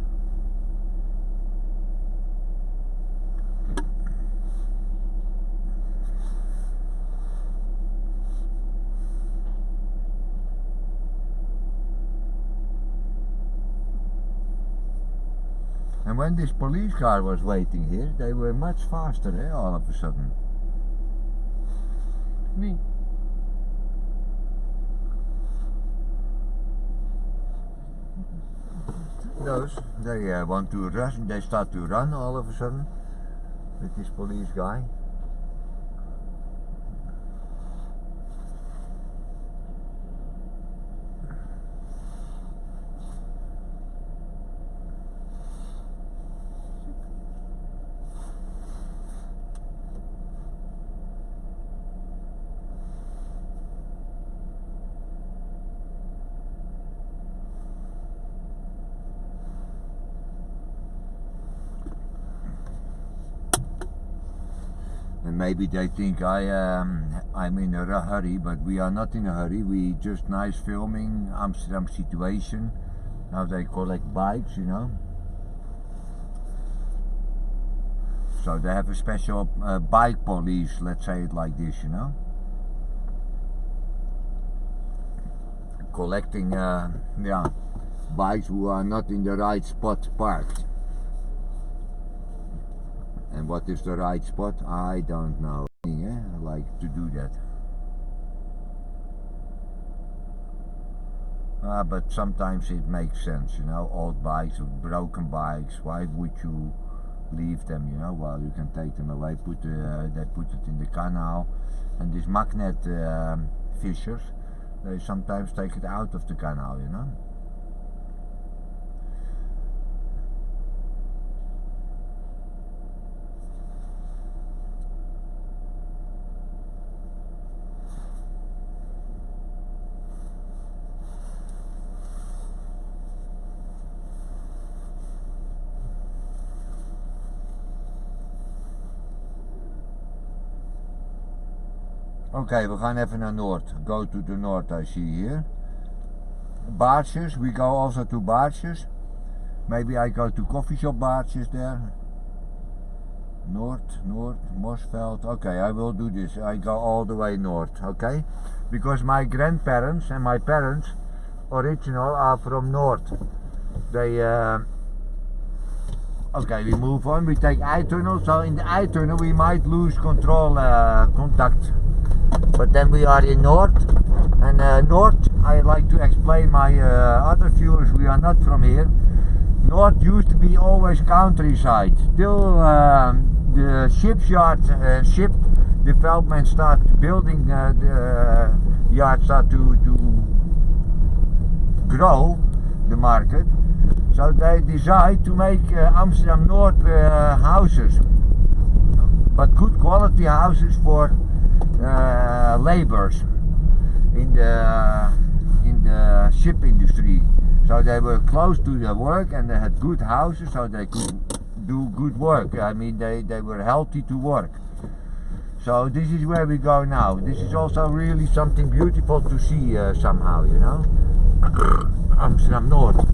And when this police car was waiting here, they were much faster, eh, all of a sudden. Wie? Those, they want to rush, they start to run all of a sudden with this police guy. And maybe they think I'm in a hurry, but we are not in a hurry. We just nice filming Amsterdam situation, how they collect bikes, you know. So they have a special bike police, let's say it like this, you know. Collecting, yeah, bikes who are not in the right spot parked. And what is the right spot? I don't know. Yeah, I like to do that. But sometimes it makes sense, you know, old bikes or broken bikes, why would you leave them, you know? Well, you can take them away, they put it in the canal, and these magnet fishers, they sometimes take it out of the canal, you know? Okay, we gaan even naar Noord. Go to the North, I see here. Baartjes, we go also to Baartjes. Maybe I go to coffee shop Baartjes there. North, Mosveld. Okay, I will do this. I go all the way north, okay? Because my grandparents and my parents, original, are from North. They, okay, we move on. We take I-tunnel. So in the I-tunnel we might lose control, contact. But then we are in North, and North, I like to explain my other viewers, we are not from here. North used to be always countryside, till the shipyard, ship development start building, the yard start to grow, the market. So they decide to make Amsterdam North houses, but good quality houses for laborers in the ship industry. So they were close to their work and they had good houses, so they could do good work. I mean, they were healthy to work. So this is where we go now. This is also really something beautiful to see somehow, you know. Amsterdam North.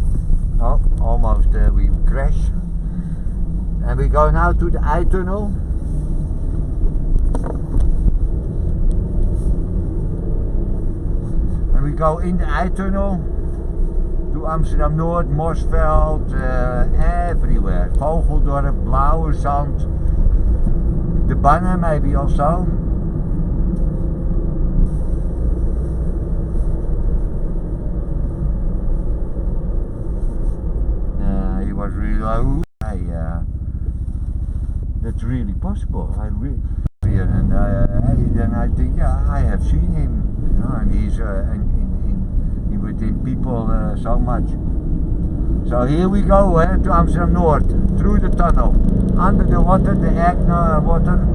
Oh, almost we crash. And we go now to the I-tunnel. And we go in the I-tunnel to Amsterdam North, Morsveld, everywhere. Vogeldorp, Blauwe Zand, the Banner maybe also. He was really like, that's really possible. I really, and then I think, yeah, I have seen him, you know, and he's within people so much. So here we go to Amsterdam North, through the tunnel, under the water, the egg water.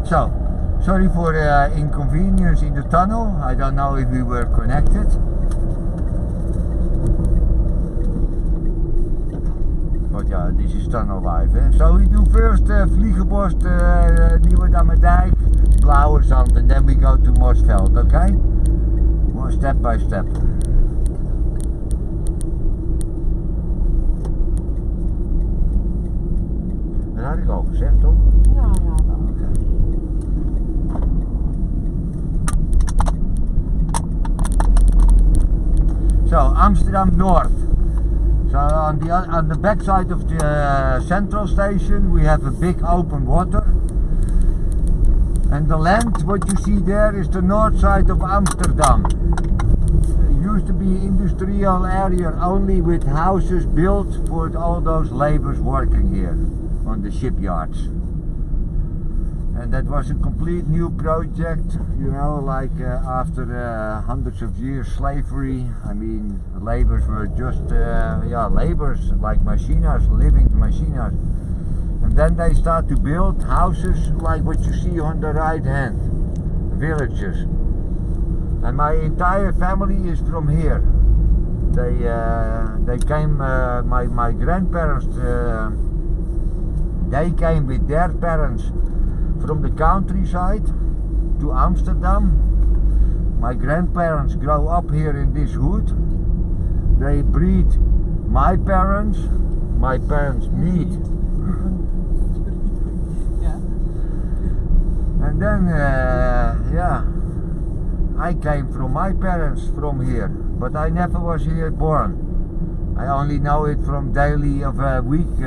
So, sorry for the inconvenience in the tunnel. I don't know if we were connected. But yeah, this is tunnel life. Eh? So we do first Vliegenborst, Nieuwe Dammerdijk, Blauwe Zand, and then we go to Morsveld, okay? Well, step by step. Dat had ik al gezegd, toch? Ja, ja, wel. So Amsterdam North. So on the back side of the central station we have a big open water, and the land what you see there is the north side of Amsterdam. It used to be industrial area only with houses built for all those laborers working here on the shipyards. And that was a complete new project, you know, like after hundreds of years slavery. I mean, laborers were just, laborers, like machinas, living machinas. And then they start to build houses like what you see on the right hand, villages. And my entire family is from here. They came, my grandparents, they came with their parents from the countryside to Amsterdam. My grandparents grow up here in this hood. They breed my parents meet. Yeah. And then, I came from my parents from here, but I never was here born. I only know it from daily of a week,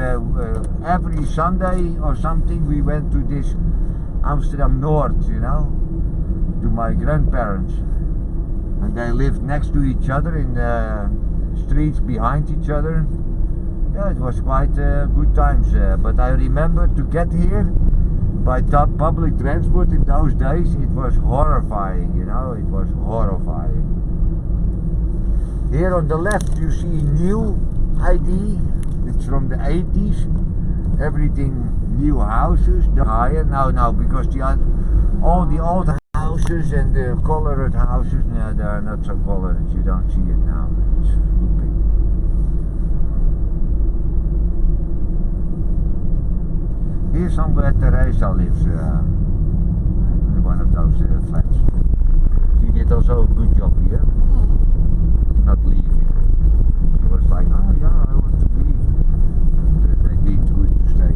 every Sunday or something we went to this Amsterdam North, you know, to my grandparents. And they lived next to each other in the streets behind each other. Yeah, it was quite good times, but I remember to get here by public transport in those days, it was horrifying, you know, it was horrifying. Here on the left you see new ID. It's from the 80s. Everything new houses, the higher now because all the old houses and the colored houses, yeah, they are not so colored. You don't see it now. It's stupid. Here's somewhere Teresa lives, in one of those flats. She did also a good job here, not leaving. She was like, oh yeah, I want to leave. And they did good to stay.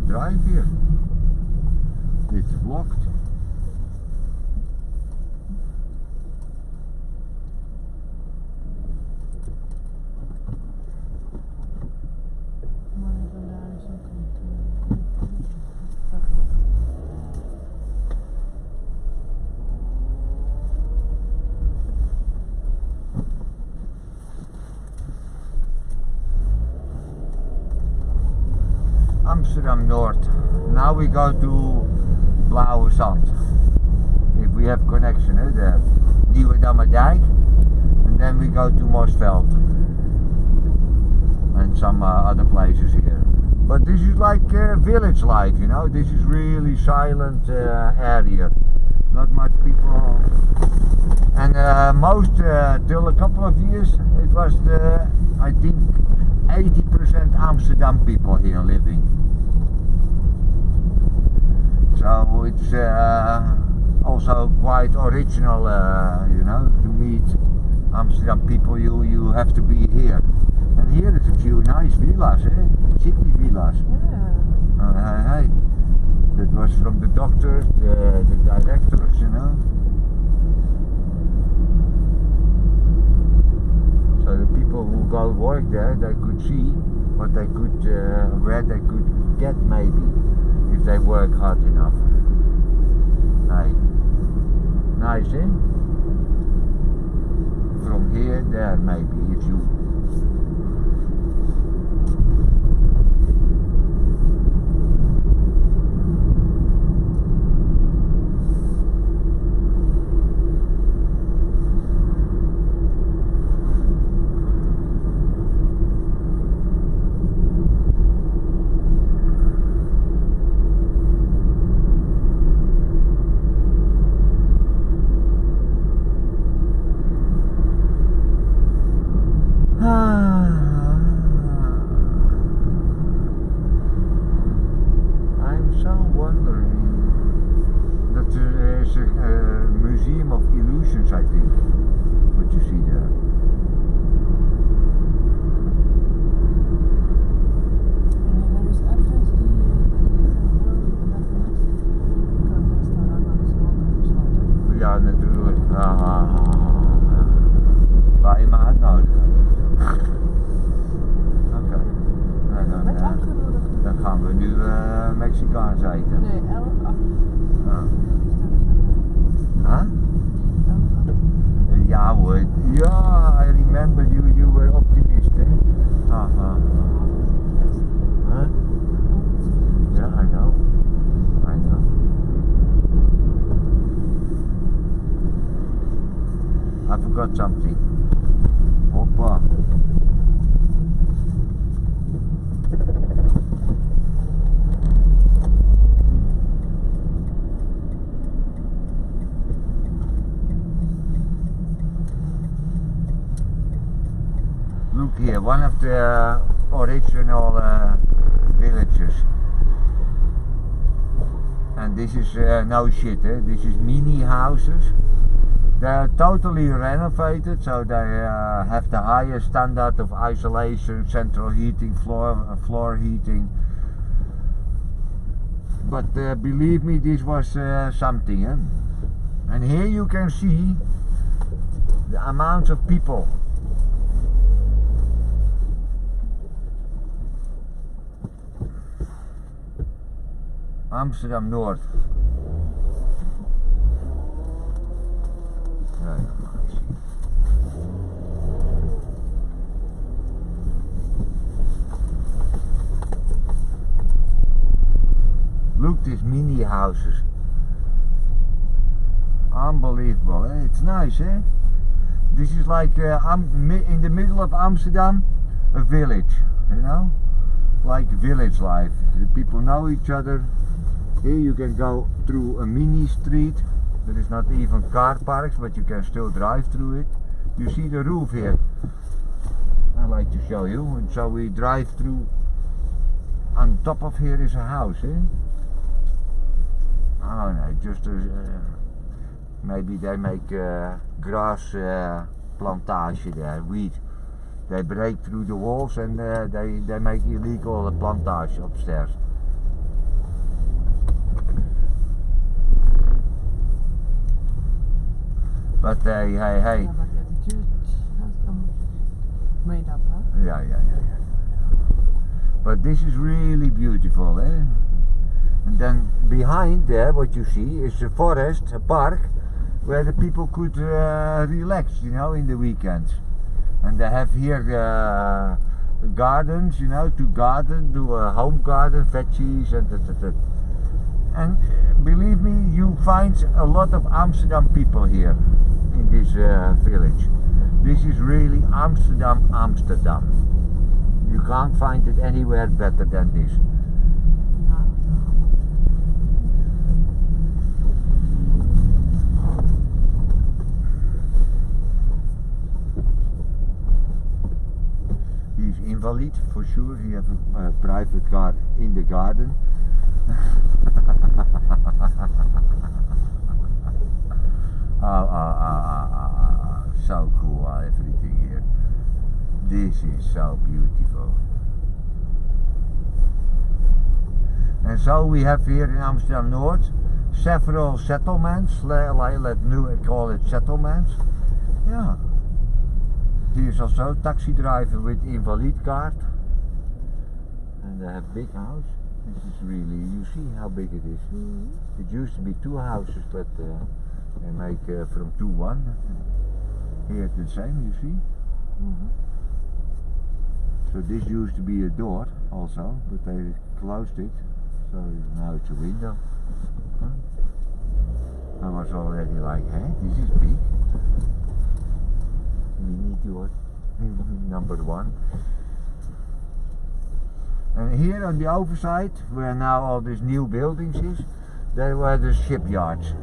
Drive here. It's blocked. Amsterdam North. Now we go to Blauwe Zand. If we have connection, the Nieuwe Dijk, and then we go to Mosveld and some other places here. But this is like village life, you know. This is really silent area. Not much people. And most till a couple of years, it was I think 80% Amsterdam people here living. So it's also quite original, you know, to meet Amsterdam people. You have to be here. And here is a few nice villas, city villas. Yeah. Hey, that was from the doctors, the directors, you know. So the people who go work there, they could see what they could, where they could get maybe, if they work hard enough. Hey, nice, eh? From here, there maybe, if you. I'm so wondering that there is a museum of illusions, I think, what you see there. En er is ergens die Ja, natuurlijk. Waar je me uitnodigen. Oké. Met uitgenodigd? Dan gaan we nu Mexicaans eten. Nee, 11, 8. Huh? Ja hoor. Ja, I remember you were optimist, eh? Huh? Yeah, I know. I forgot something. Hoppa. Look here, one of the original villages. And this is no shit, this is mini houses. They're totally renovated, so they have the highest standard of isolation, central heating, floor heating. But believe me, this was something. And here you can see the amount of people. Amsterdam North. Yeah, I see. Look, these mini houses. Unbelievable, eh? It's nice, eh? This is like in the middle of Amsterdam, a village, you know? Like village life. The people know each other. Here you can go through a mini street. There is not even car parks, but you can still drive through it. You see the roof here. I like to show you. And so we drive through. On top of here is a house, eh? Oh no, just maybe they make grass plantage there, wheat. They break through the walls and they make illegal plantage upstairs. But hey. Yeah, but the church has made up, huh? Yeah. But this is really beautiful, eh? And then behind there, what you see is a forest, a park, where the people could relax, you know, in the weekends. And they have here gardens, you know, to garden, do a home garden, veggies and And believe me, you find a lot of Amsterdam people here in this village. This is really Amsterdam. You can't find it anywhere better than this. He's invalid for sure. He has a private car in the garden. So cool, everything here. This is so beautiful. And so we have here in Amsterdam North several settlements, let's call it settlements. Yeah. Here's also a taxi driver with invalid card. And they have big house. This is really, you see how big it is. It used to be 2 houses, but they make from 2 1. Here it's the same, you see. So this used to be a door also, but they closed it. So now it's a window. I was already like, hey, this is big. Mini door, number 1. And here on the overside, where now all these new buildings is, there were the shipyards.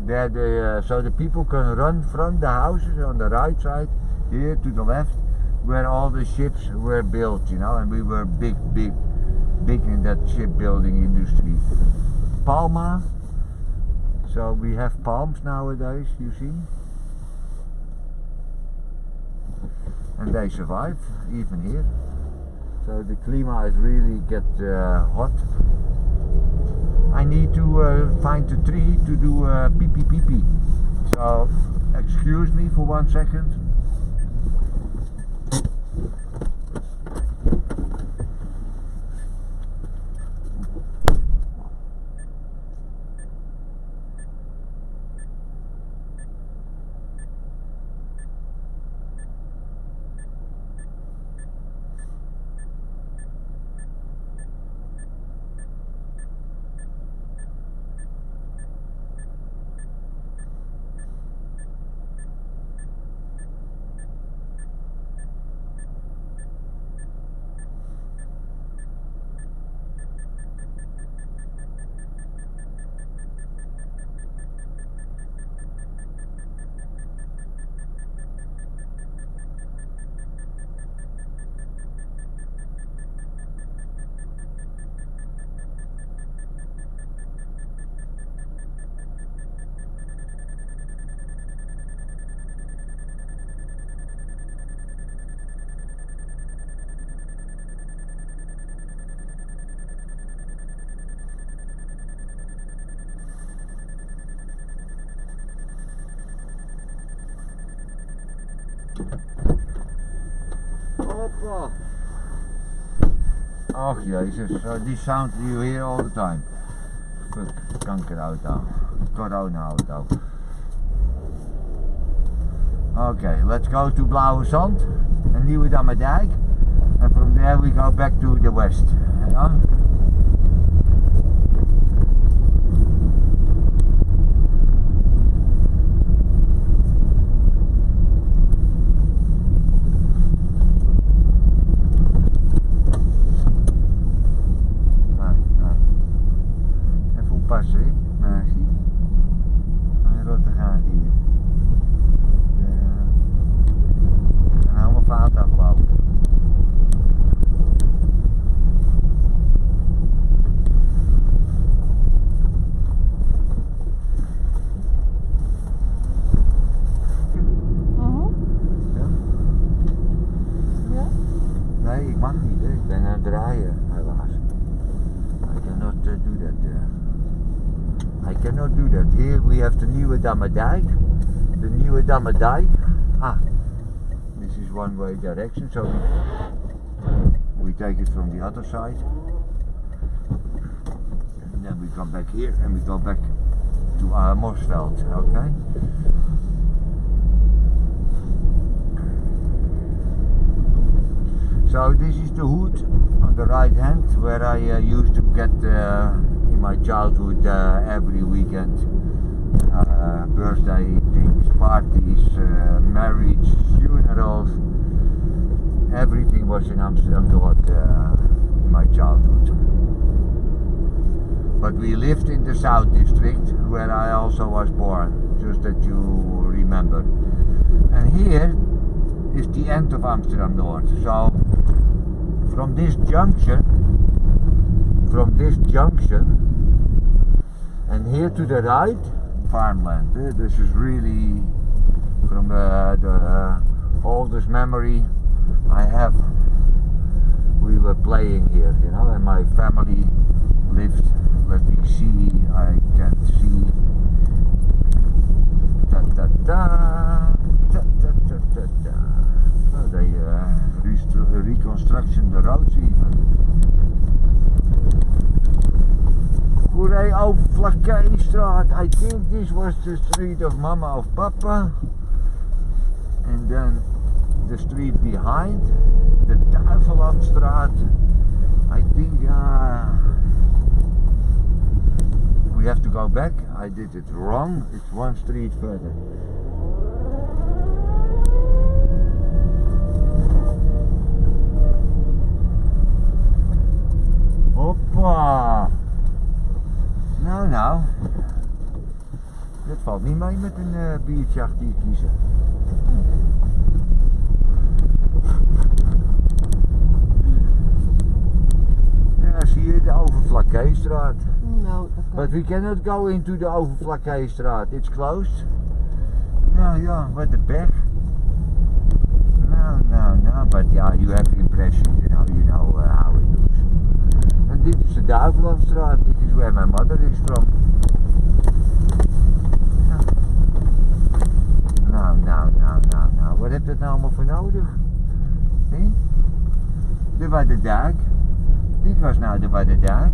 There so the people can run from the houses on the right side, here to the left, where all the ships were built, you know, and we were big in that shipbuilding industry. Palma, so we have palms nowadays, you see. And they survive, even here. So the climate is really get hot. I need to find a tree to do pee. So excuse me for 1 second. Hoppa. Oh jezus, so this sound you hear all the time. Kankerauto, corona-auto. Okay, let's go to Blauwe Zand and Nieuwe Dijk, and from there we go back to the west. Yeah? Here we have the Nieuwe Dijk. The Nieuwe Dijk. Ah, this is one way direction, so we take it from the other side. And then we come back here and we go back to Morsveld, okay? So this is the hood on the right hand where I used to get in my childhood every weekend. Birthday things, parties, marriage, funerals, everything was in Amsterdam North in my childhood. But we lived in the South District where I also was born, just that you remember. And here is the end of Amsterdam North. So from this junction and here to the right, farmland. This is really from the oldest memory I have. We were playing here, you know, and my family lived. Let me see, I can see. Da da da, da da da da da. Oh, they reconstruction the roads even. Goeree over Vlakkijstraat. I think this was the street of Mama of Papa. And then the street behind, the Duivelandstraat. I think we have to go back. I did it wrong. It's one street further. Hoppa! Nou, dat valt niet mee met een biertje achter je kiezen. Ja, zie je de Overvlakkeestraat. No, But we cannot go into the Overvlakkeestraat, it's closed. Nou ja, what the back. No, but yeah, you have impression, you know how it looks. En dit is de Duivelandstraat, dit is where my mother is from. Nou, wat heb je dat nou allemaal voor nodig? Hé? De Wadderdijk. Dit was nou de Wadderdijk.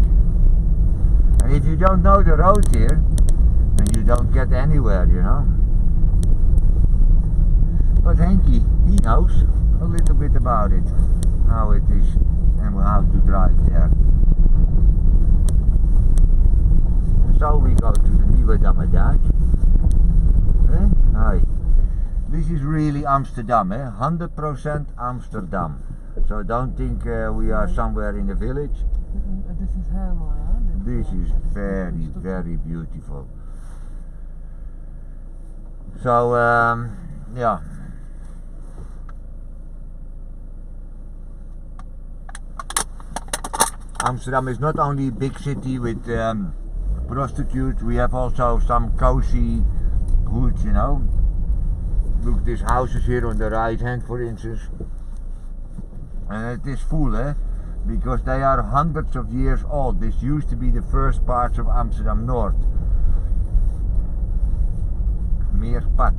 And if you don't know the road here, then you don't get anywhere, you know. But Henky, he knows a little bit about it, how it is and how to drive there. So we go to the Nieuwe Dijk. Hi. This is really Amsterdam, 100% Amsterdam. So don't think we are somewhere in the village. This is helemaal, ja? This is very, very beautiful. So, yeah. Amsterdam is not only a big city with prostitutes, we have also some cozy hoods, you know. Look, these houses here on the right hand, for instance. And it is full, because they are hundreds of years old. This used to be the first parts of Amsterdam North. Meerpad.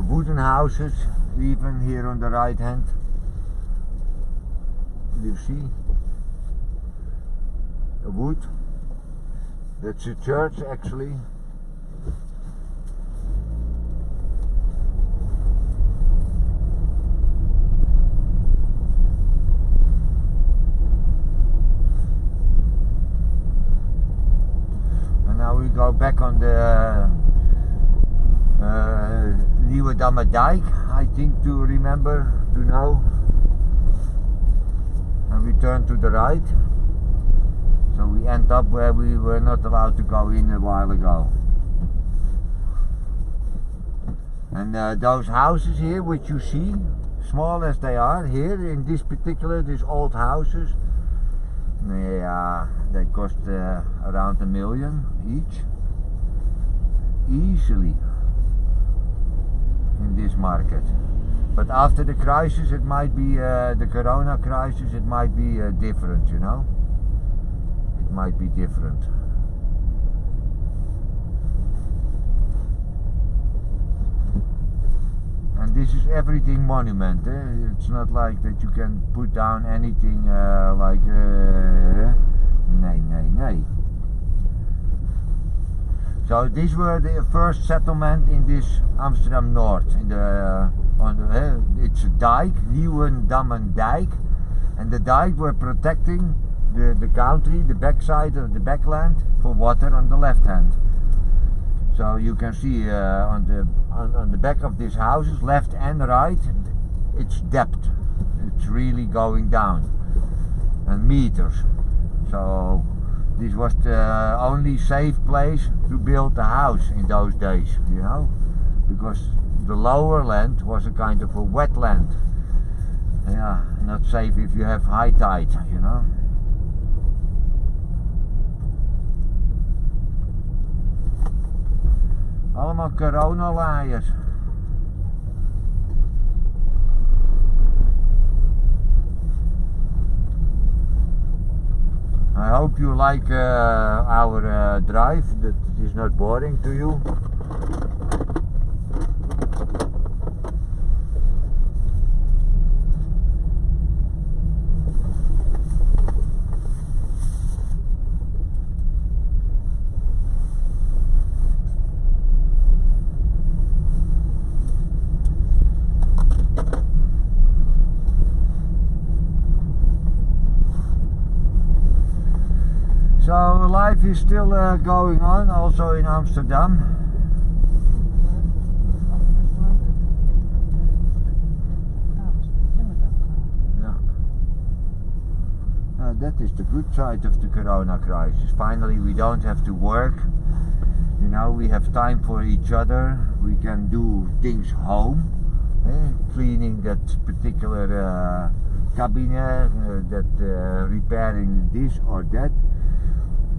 wooden houses, even here on the right hand. You see the wood. That's a church actually. And now we go back on the Nieuwe Damme Dijk, I think, to remember, to know. And we turn to the right. So we end up where we were not allowed to go in a while ago. And those houses here, which you see, small as they are, here in this particular, these old houses, they cost around $1 million each. Easily. In this market. But after the crisis, it might be the corona crisis, it might be different, you know. It might be different. And this is everything monument, eh? It's not like that you can put down anything like nee. So these were the first settlement in this Amsterdam North. In the it's a dike, Nieuwe Damme Dijk, and the dike were protecting the country, the backside of the backland, for water on the left hand. So you can see on the back of these houses, left and right, it's depth. It's really going down, and meters. So this was the only safe place to build a house in those days, you know, because the lower land was a kind of a wetland. Yeah, not safe if you have high tide, you know. Allemaal coronalaaiers. I hope you like our drive, that it is not boring to you. So life is still going on, also in Amsterdam. Yeah. That is the good side of the corona crisis. Finally, we don't have to work. You know, we have time for each other. We can do things home, cleaning that particular cabinet, repairing this or that.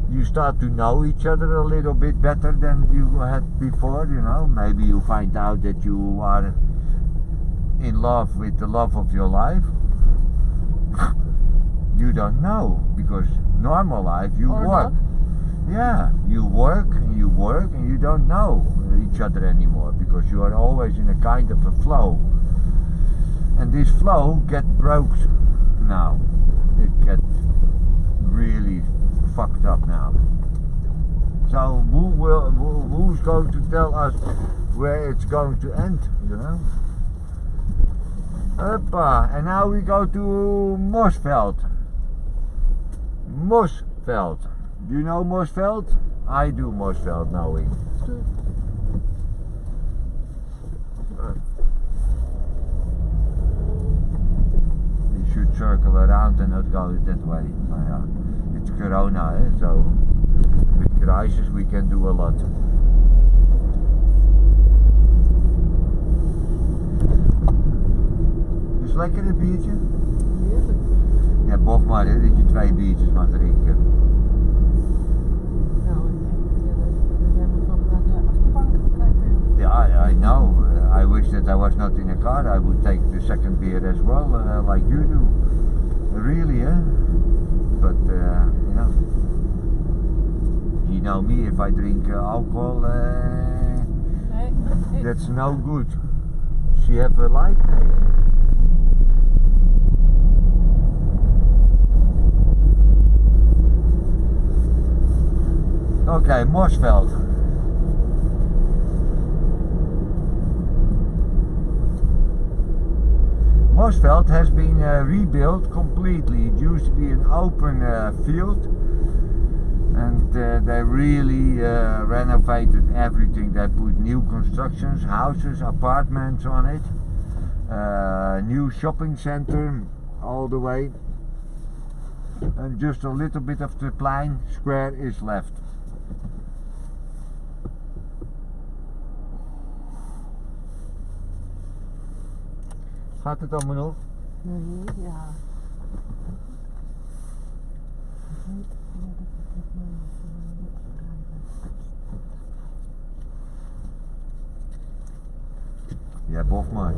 You start to know each other a little bit better than you had before, you know. Maybe you find out that you are in love with the love of your life. You don't know, because normal life you Or work. not. Yeah, you work and you don't know each other anymore, because you are always in a kind of a flow. And this flow gets broke now. It gets really fucked up now. So who's going to tell us where it's going to end, you know? And now we go to Mosveld. Mosveld. Do you know Mosveld? I do Mosveld knowing. You should circle around and not go that way. It's corona, so with crisis we can do a lot. Is lekker een biertje? Heerlijk. Ja, bof maar dat je 2 biertjes mag drinken. Nou, jij moet nog naar de achterbank kijken. Yeah, I know. I wish that I was not in a car. I would take the second beer as well, like you do. Really, eh? But you know me, if I drink alcohol, that's no good. She have a light? Okay, Morsveld. Morsveld has been rebuilt completely. It used to be an open field, and they really renovated everything. They put new constructions, houses, apartments on it, new shopping center all the way, and just a little bit of the Plein Square is left. Gaat het allemaal nog? Ja. Ja, bof maar.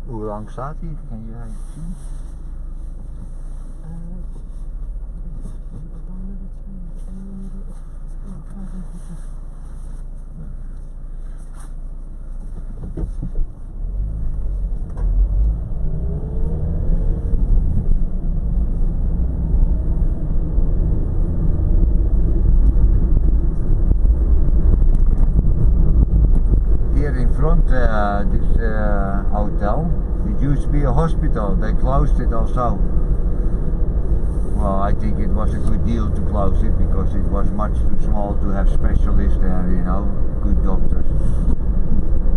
Hoe lang staat hij? Kan je eigenlijk zien? Here in front, this hotel, it used to be a hospital. They closed it also. Well, I think it was a good deal to close it because it was much too small to have specialists there, you know, good doctors.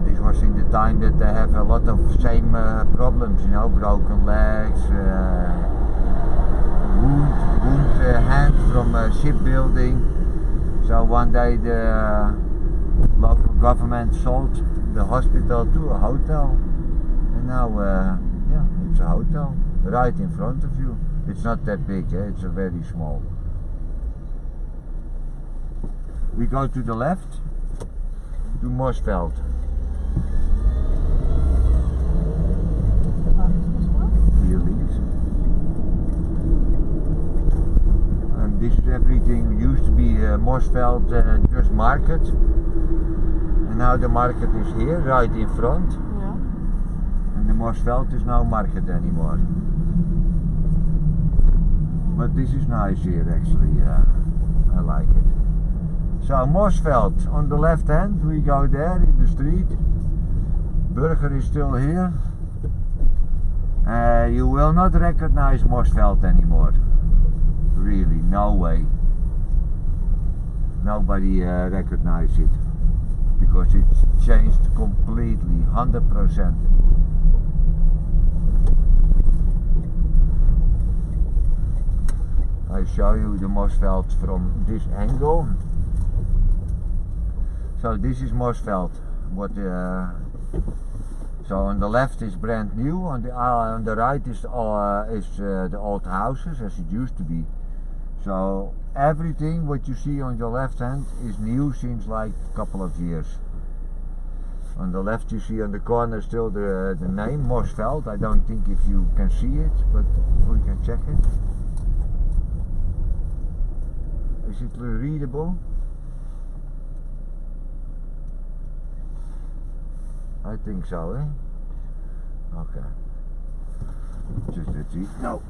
This was in the time that they have a lot of same problems, you know, broken legs, wound hand from shipbuilding. So one day the local government sold the hospital to a hotel, and now yeah, it's a hotel right in front of you. It's not that big, it's a very small. We go to the left, to Morsveld. Here links. And this is everything. Used to be Morsveld just market. And now the market is here, right in front. Ja. And the Morsveld is no market anymore. But this is nice here actually, I like it. So Morsveld, on the left hand, we go there in the street. Burger is still here. You will not recognize Morsveld anymore. Really, no way. Nobody recognizes it. Because it's changed completely, 100%. I show you the Morsveld from this angle. So this is Morsveld. What so on the left is brand new. On the right is the old houses as it used to be. So everything what you see on your left hand is new since like a couple of years. On the left you see on the corner still the name Morsveld. I don't think if you can see it, but we can check it. Is it readable? I think so, eh? Okay. Just let's see. No.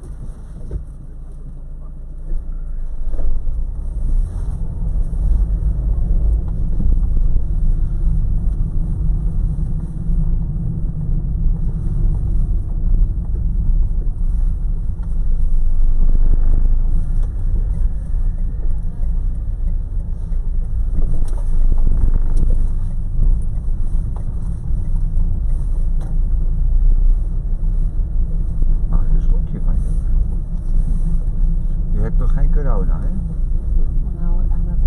Je hebt toch geen corona, hè? Nou, en dat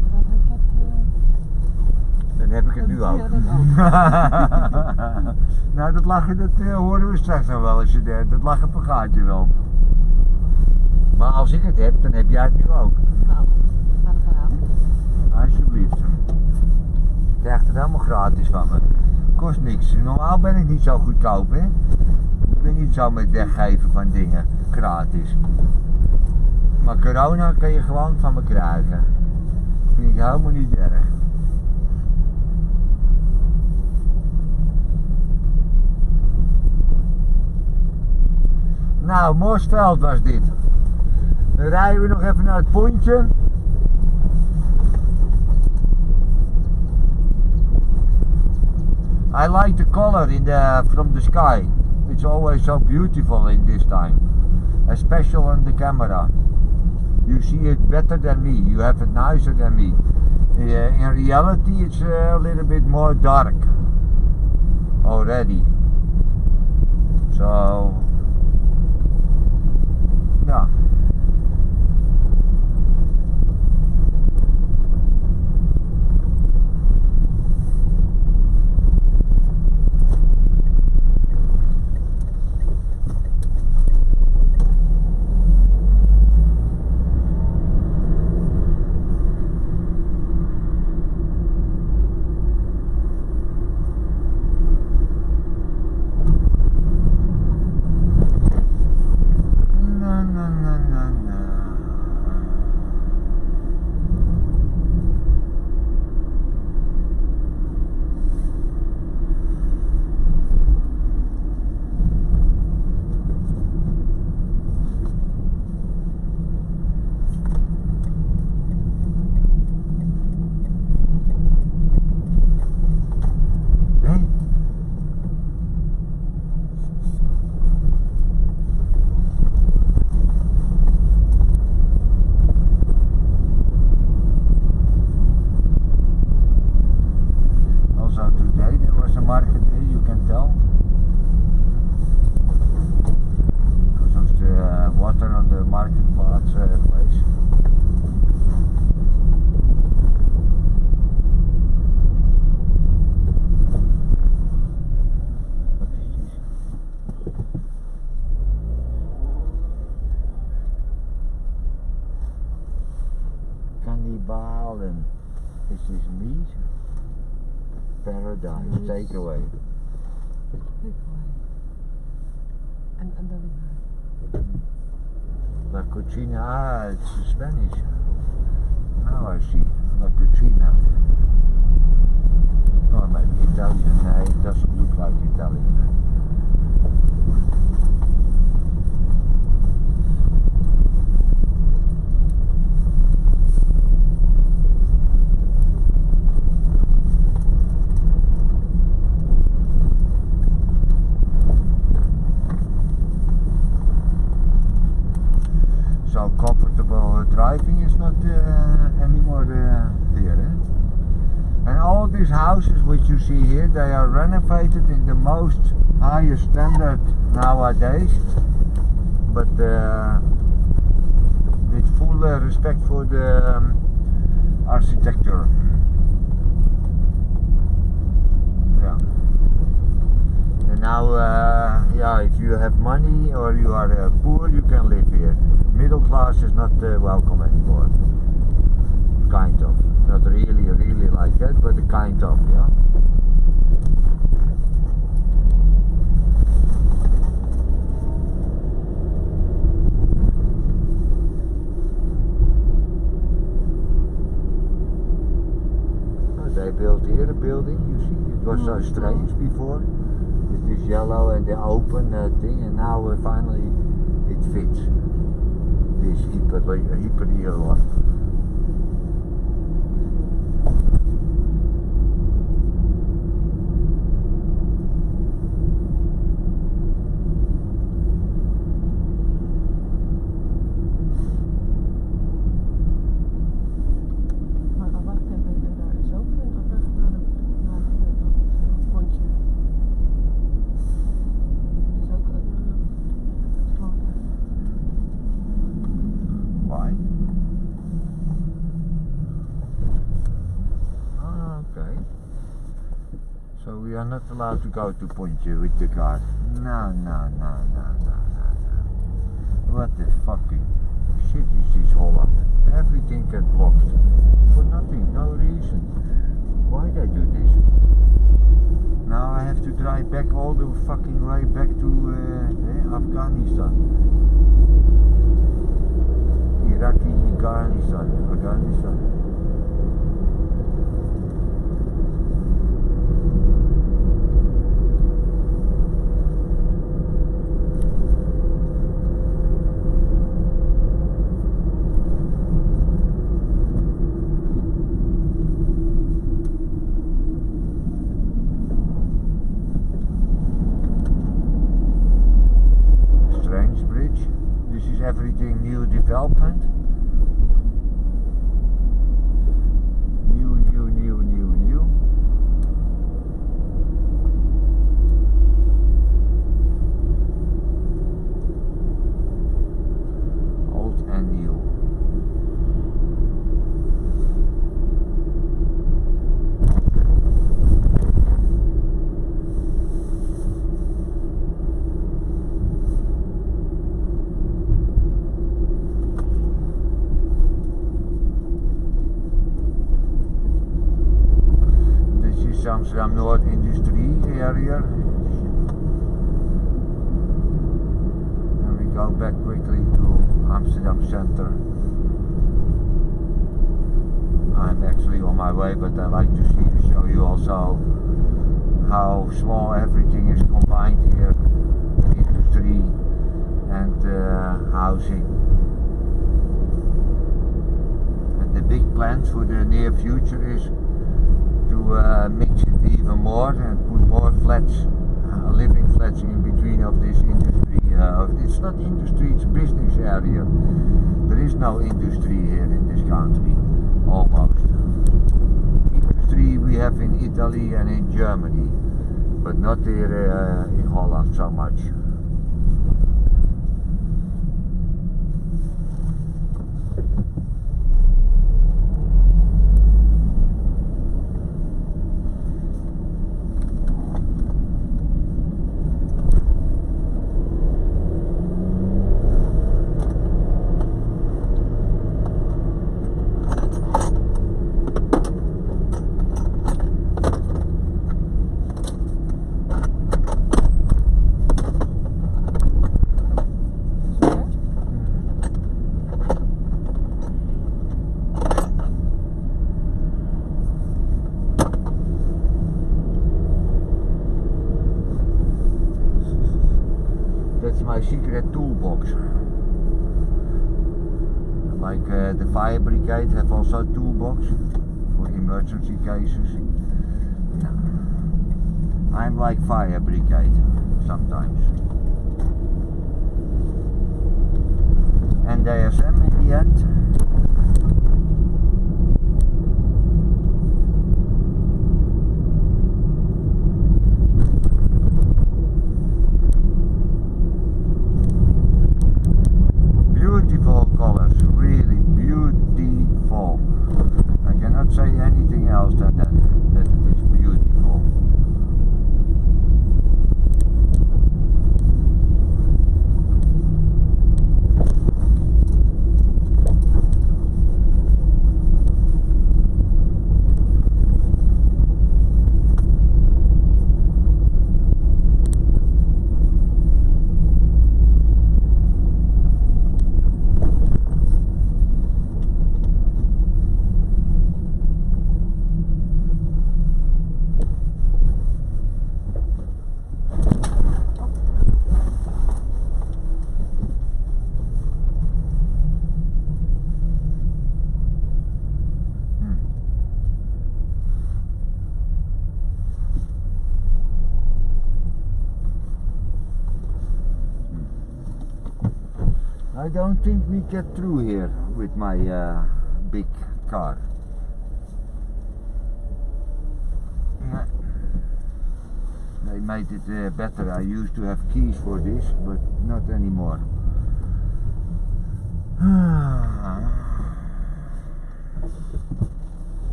Dan heb ik het nu ook. Ja, dat ook. Nou, dat lachen, dat horen we straks nog wel eens. Dat lachen vergaat je wel. Maar als ik het heb, dan heb jij het nu ook. Nou, ga er gaan. Alsjeblieft. krijgt het helemaal gratis van me. Kost niks. Normaal ben ik niet zo goedkoop, hè. Ik ben niet zo met weggeven van dingen. Gratis. Maar corona kan je gewoon van me krijgen. Vind ik helemaal niet erg. Nou, Mosveld was dit. Dan rijden we nog even naar het pontje. I like the color from the sky. It's always so beautiful in this time. Especially on the camera. You see it better than me. You have it nicer than me. In reality it's a little bit more dark already. So yeah. Balen. This is meat. Paradise. Takeaway. And then La Cucina, it's Spanish. Now I see. La Cucina. Or maybe Italian. No, it doesn't look like Italian. So comfortable driving is not anymore here. Eh? And all these houses which you see here, they are renovated in the most highest standard nowadays. But with full respect for the architecture. Yeah. And now, yeah, if you have money or you are poor, you can live here. Middle class is not welcome anymore. Kind of. Not really like that, but kind of, yeah. They built here a building, you see. It was so strange before. With this yellow and the open thing, and now finally it fits. This hyper one. So we are not allowed to go to Pontje with the car. No. What the fucking shit is this Holland? Everything gets blocked. For nothing, no reason. Why they do this? Now I have to drive back all the fucking way back to Afghanistan. Afghanistan. Everything new development. New. Old and new. Amsterdam North Industry area, and we go back quickly to Amsterdam Center. I'm actually on my way, but I like to show you also how small everything is combined here, industry and housing. And the big plans for the near future is to mix it even more and put more flats, living flats in between of this industry. It's not industry, it's business area. There is no industry here in this country, almost. Industry we have in Italy and in Germany, but not here in Holland so much. My secret toolbox. Like the fire brigade have also a toolbox for emergency cases. No. I'm like fire brigade sometimes. And ASM in the end. I don't think we get through here with my big car. Yeah. They made it better. I used to have keys for this, but not anymore.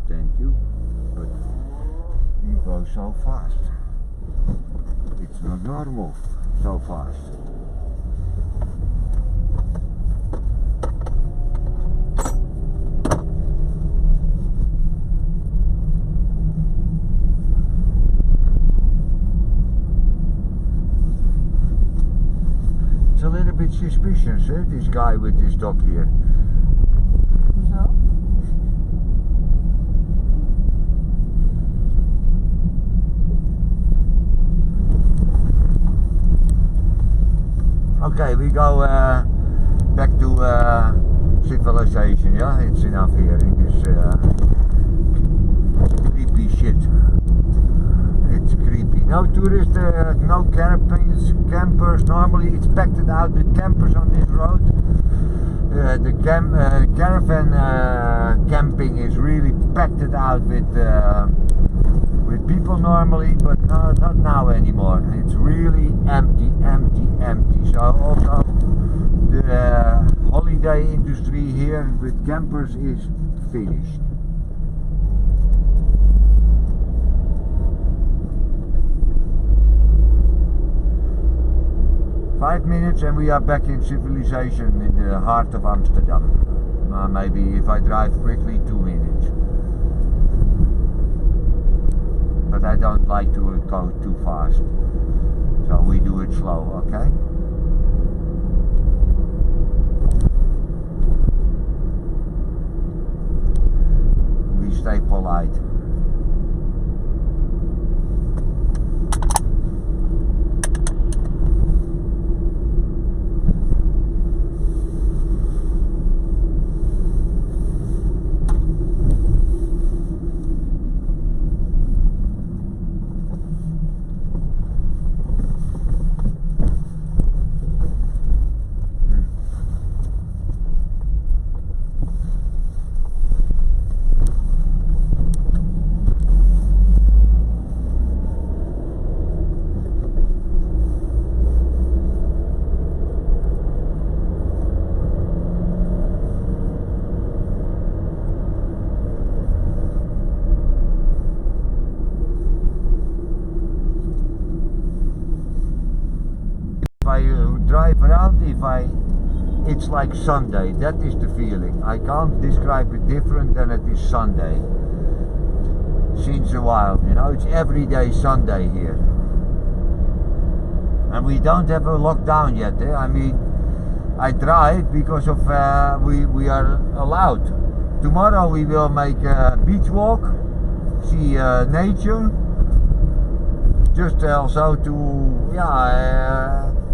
Thank you, but you go so fast. It's not normal, so fast. suspicious, this guy with this dog here. Zo. Okay, we go back to civilization, yeah? It's enough here in this creepy shit. It's creepy. No tourists, no campers. Normally it's packed out with campers on this road. The caravan camping is really packed out with people normally, but not now anymore. It's really empty. So also the holiday industry here with campers is finished. Five minutes and we are back in civilization in the heart of Amsterdam. Maybe if I drive quickly, 2 minutes. But I don't like to go too fast. So we do it slow, okay? We stay polite. Drive around, it's like Sunday. That is the feeling. I can't describe it different than it is Sunday. Since a while, you know, it's everyday Sunday here, and we don't have a lockdown yet. I mean, I drive because of we are allowed. Tomorrow we will make a beach walk, see nature, just also to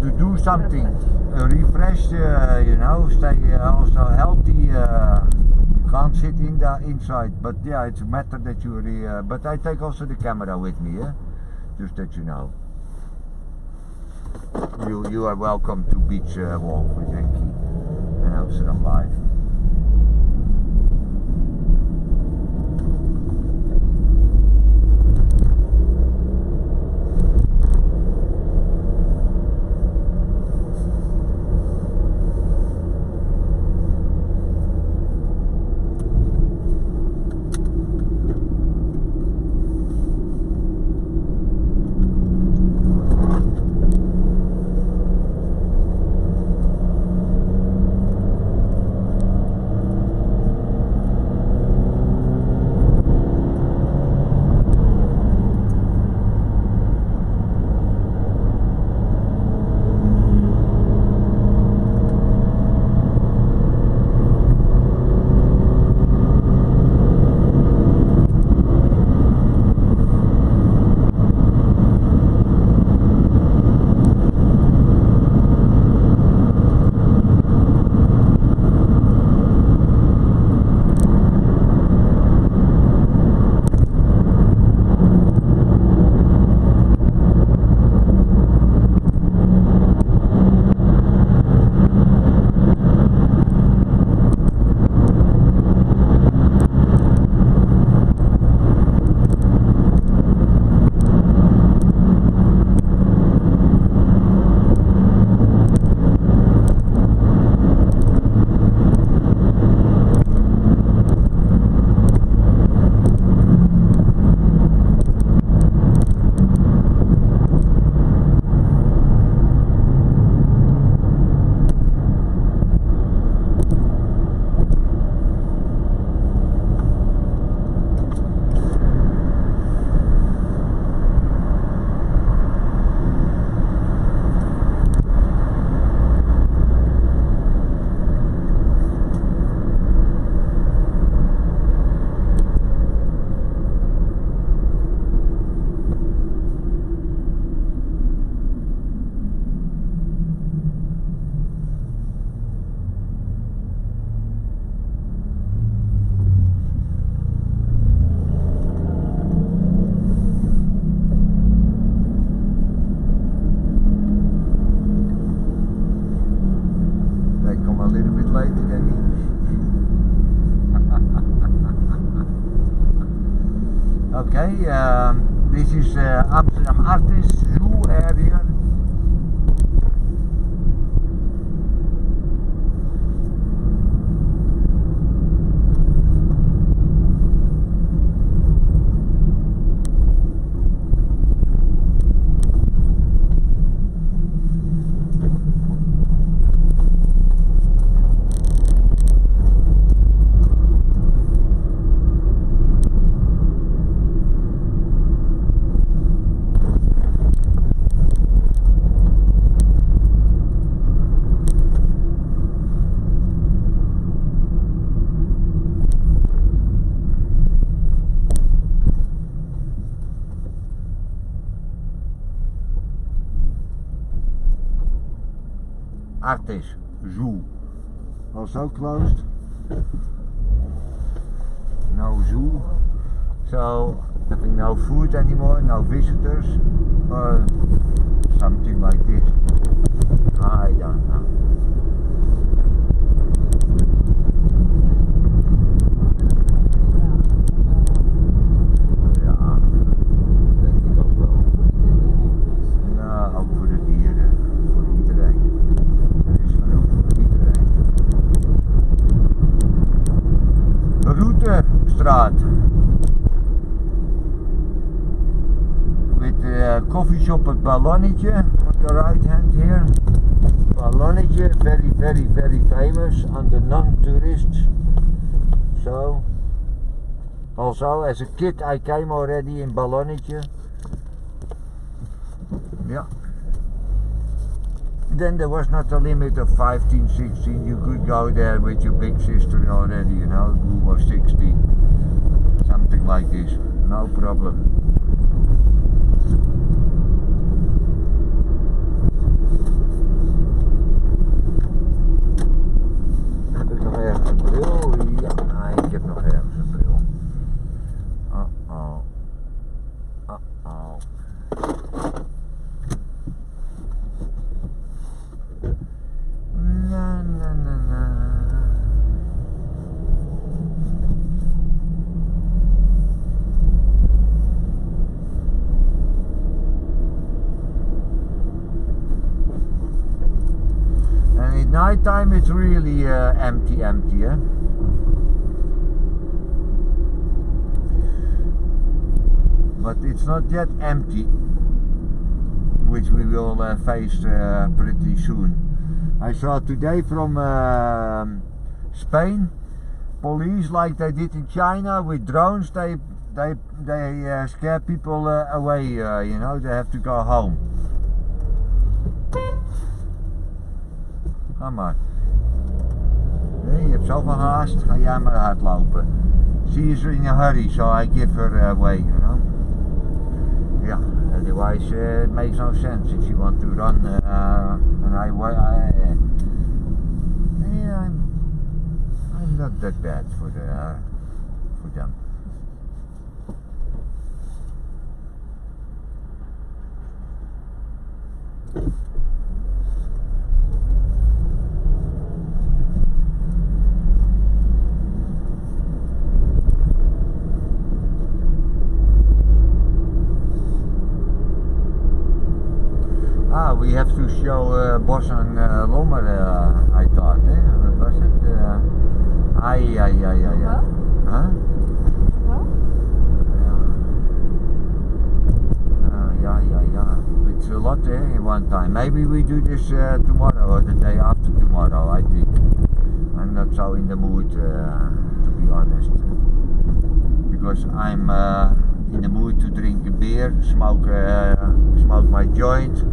to do something, refresh, you know, stay also healthy. You can't sit inside, but yeah, it's a matter that you but I take also the camera with me, just that you know. You are welcome to beach walk with Henkie and Amsterdam Live. a little bit later than me. Okay, this is Amsterdam Artist Zoo area. Artist Zoo also closed. No zoo, so having no food anymore, no visitors, or something like this. I don't know. Ja, denk ik ook wel. Ja, ook voor de dieren, voor iedereen. Routestraat with a coffee shop at Ballonnetje on the right hand here. Ballonnetje, very famous on the non-tourists. So also as a kid I came already in Ballonnetje. Yeah. Then there was not a limit of 15, 16, you could go there with your big sister already, you know, who was 16, something like this, no problem. Heb ik nog ergens een bril? Ja, ik heb nog ergens een bril. Uh-oh. Uh-oh. Na, na, na, na. And at night time it's really empty, eh? But it's not yet empty, which we will face pretty soon. I saw today from Spain, police like they did in China with drones. They scare people away. You know, they have to go home. Ga maar. Nee, je hebt zoveel haast. Ga jij maar hardlopen. She is in a hurry, so I give her away. You know. Yeah. Otherwise, it makes no sense if you want to run. And I'm not that bad for them. We have to show Bos en Lommer, I thought, what was it? Ja. Huh? Well? Yeah. It's a lot in one time. Maybe we do this tomorrow or the day after tomorrow, I think. I'm not so in the mood, to be honest. Because I'm in the mood to drink a beer, smoke my joint,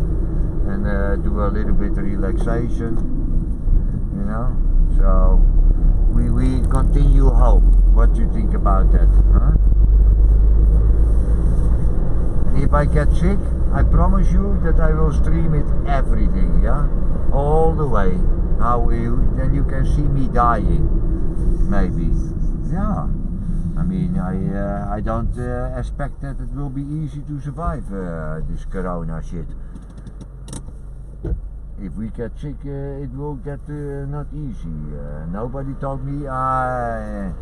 and do a little bit of relaxation, you know. So we continue home. What do you think about that, huh? And if I get sick, I promise you that I will stream it everything, yeah, all the way. Then you can see me dying, maybe. Yeah. I mean, I don't expect that it will be easy to survive this corona shit. if we get sick, it will get not easy. Nobody told me, yeah,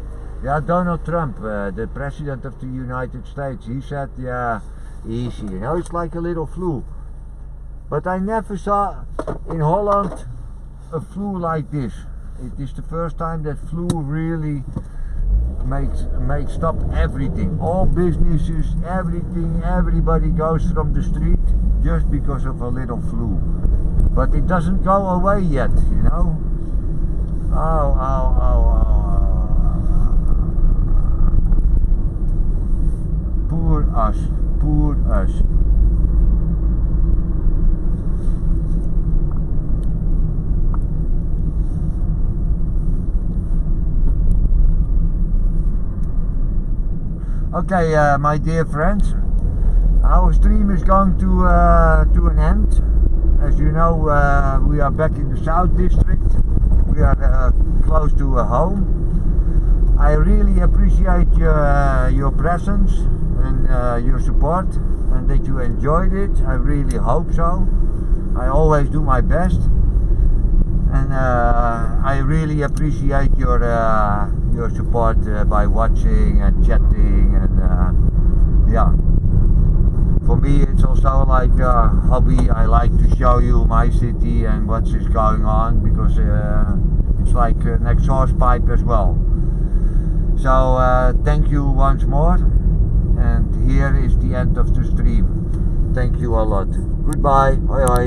Donald Trump, the president of the United States, he said, yeah, easy, you know, it's like a little flu. But I never saw in Holland a flu like this. It is the first time that flu really makes stop everything. All businesses, everything, everybody goes from the street just because of a little flu. But it doesn't go away yet, you know. Oh. Poor us, poor us. Okay, my dear friends, our stream is going to an end. As you know, we are back in the South District. We are close to home. I really appreciate your presence and your support, and that you enjoyed it. I really hope so. I always do my best, and I really appreciate your support by watching and chatting, and yeah. For me, it's also like a hobby. I like to show you my city and what is going on, because it's like an exhaust pipe as well. So thank you once more, and here is the end of the stream. Thank you a lot. Goodbye. Hoi hoi.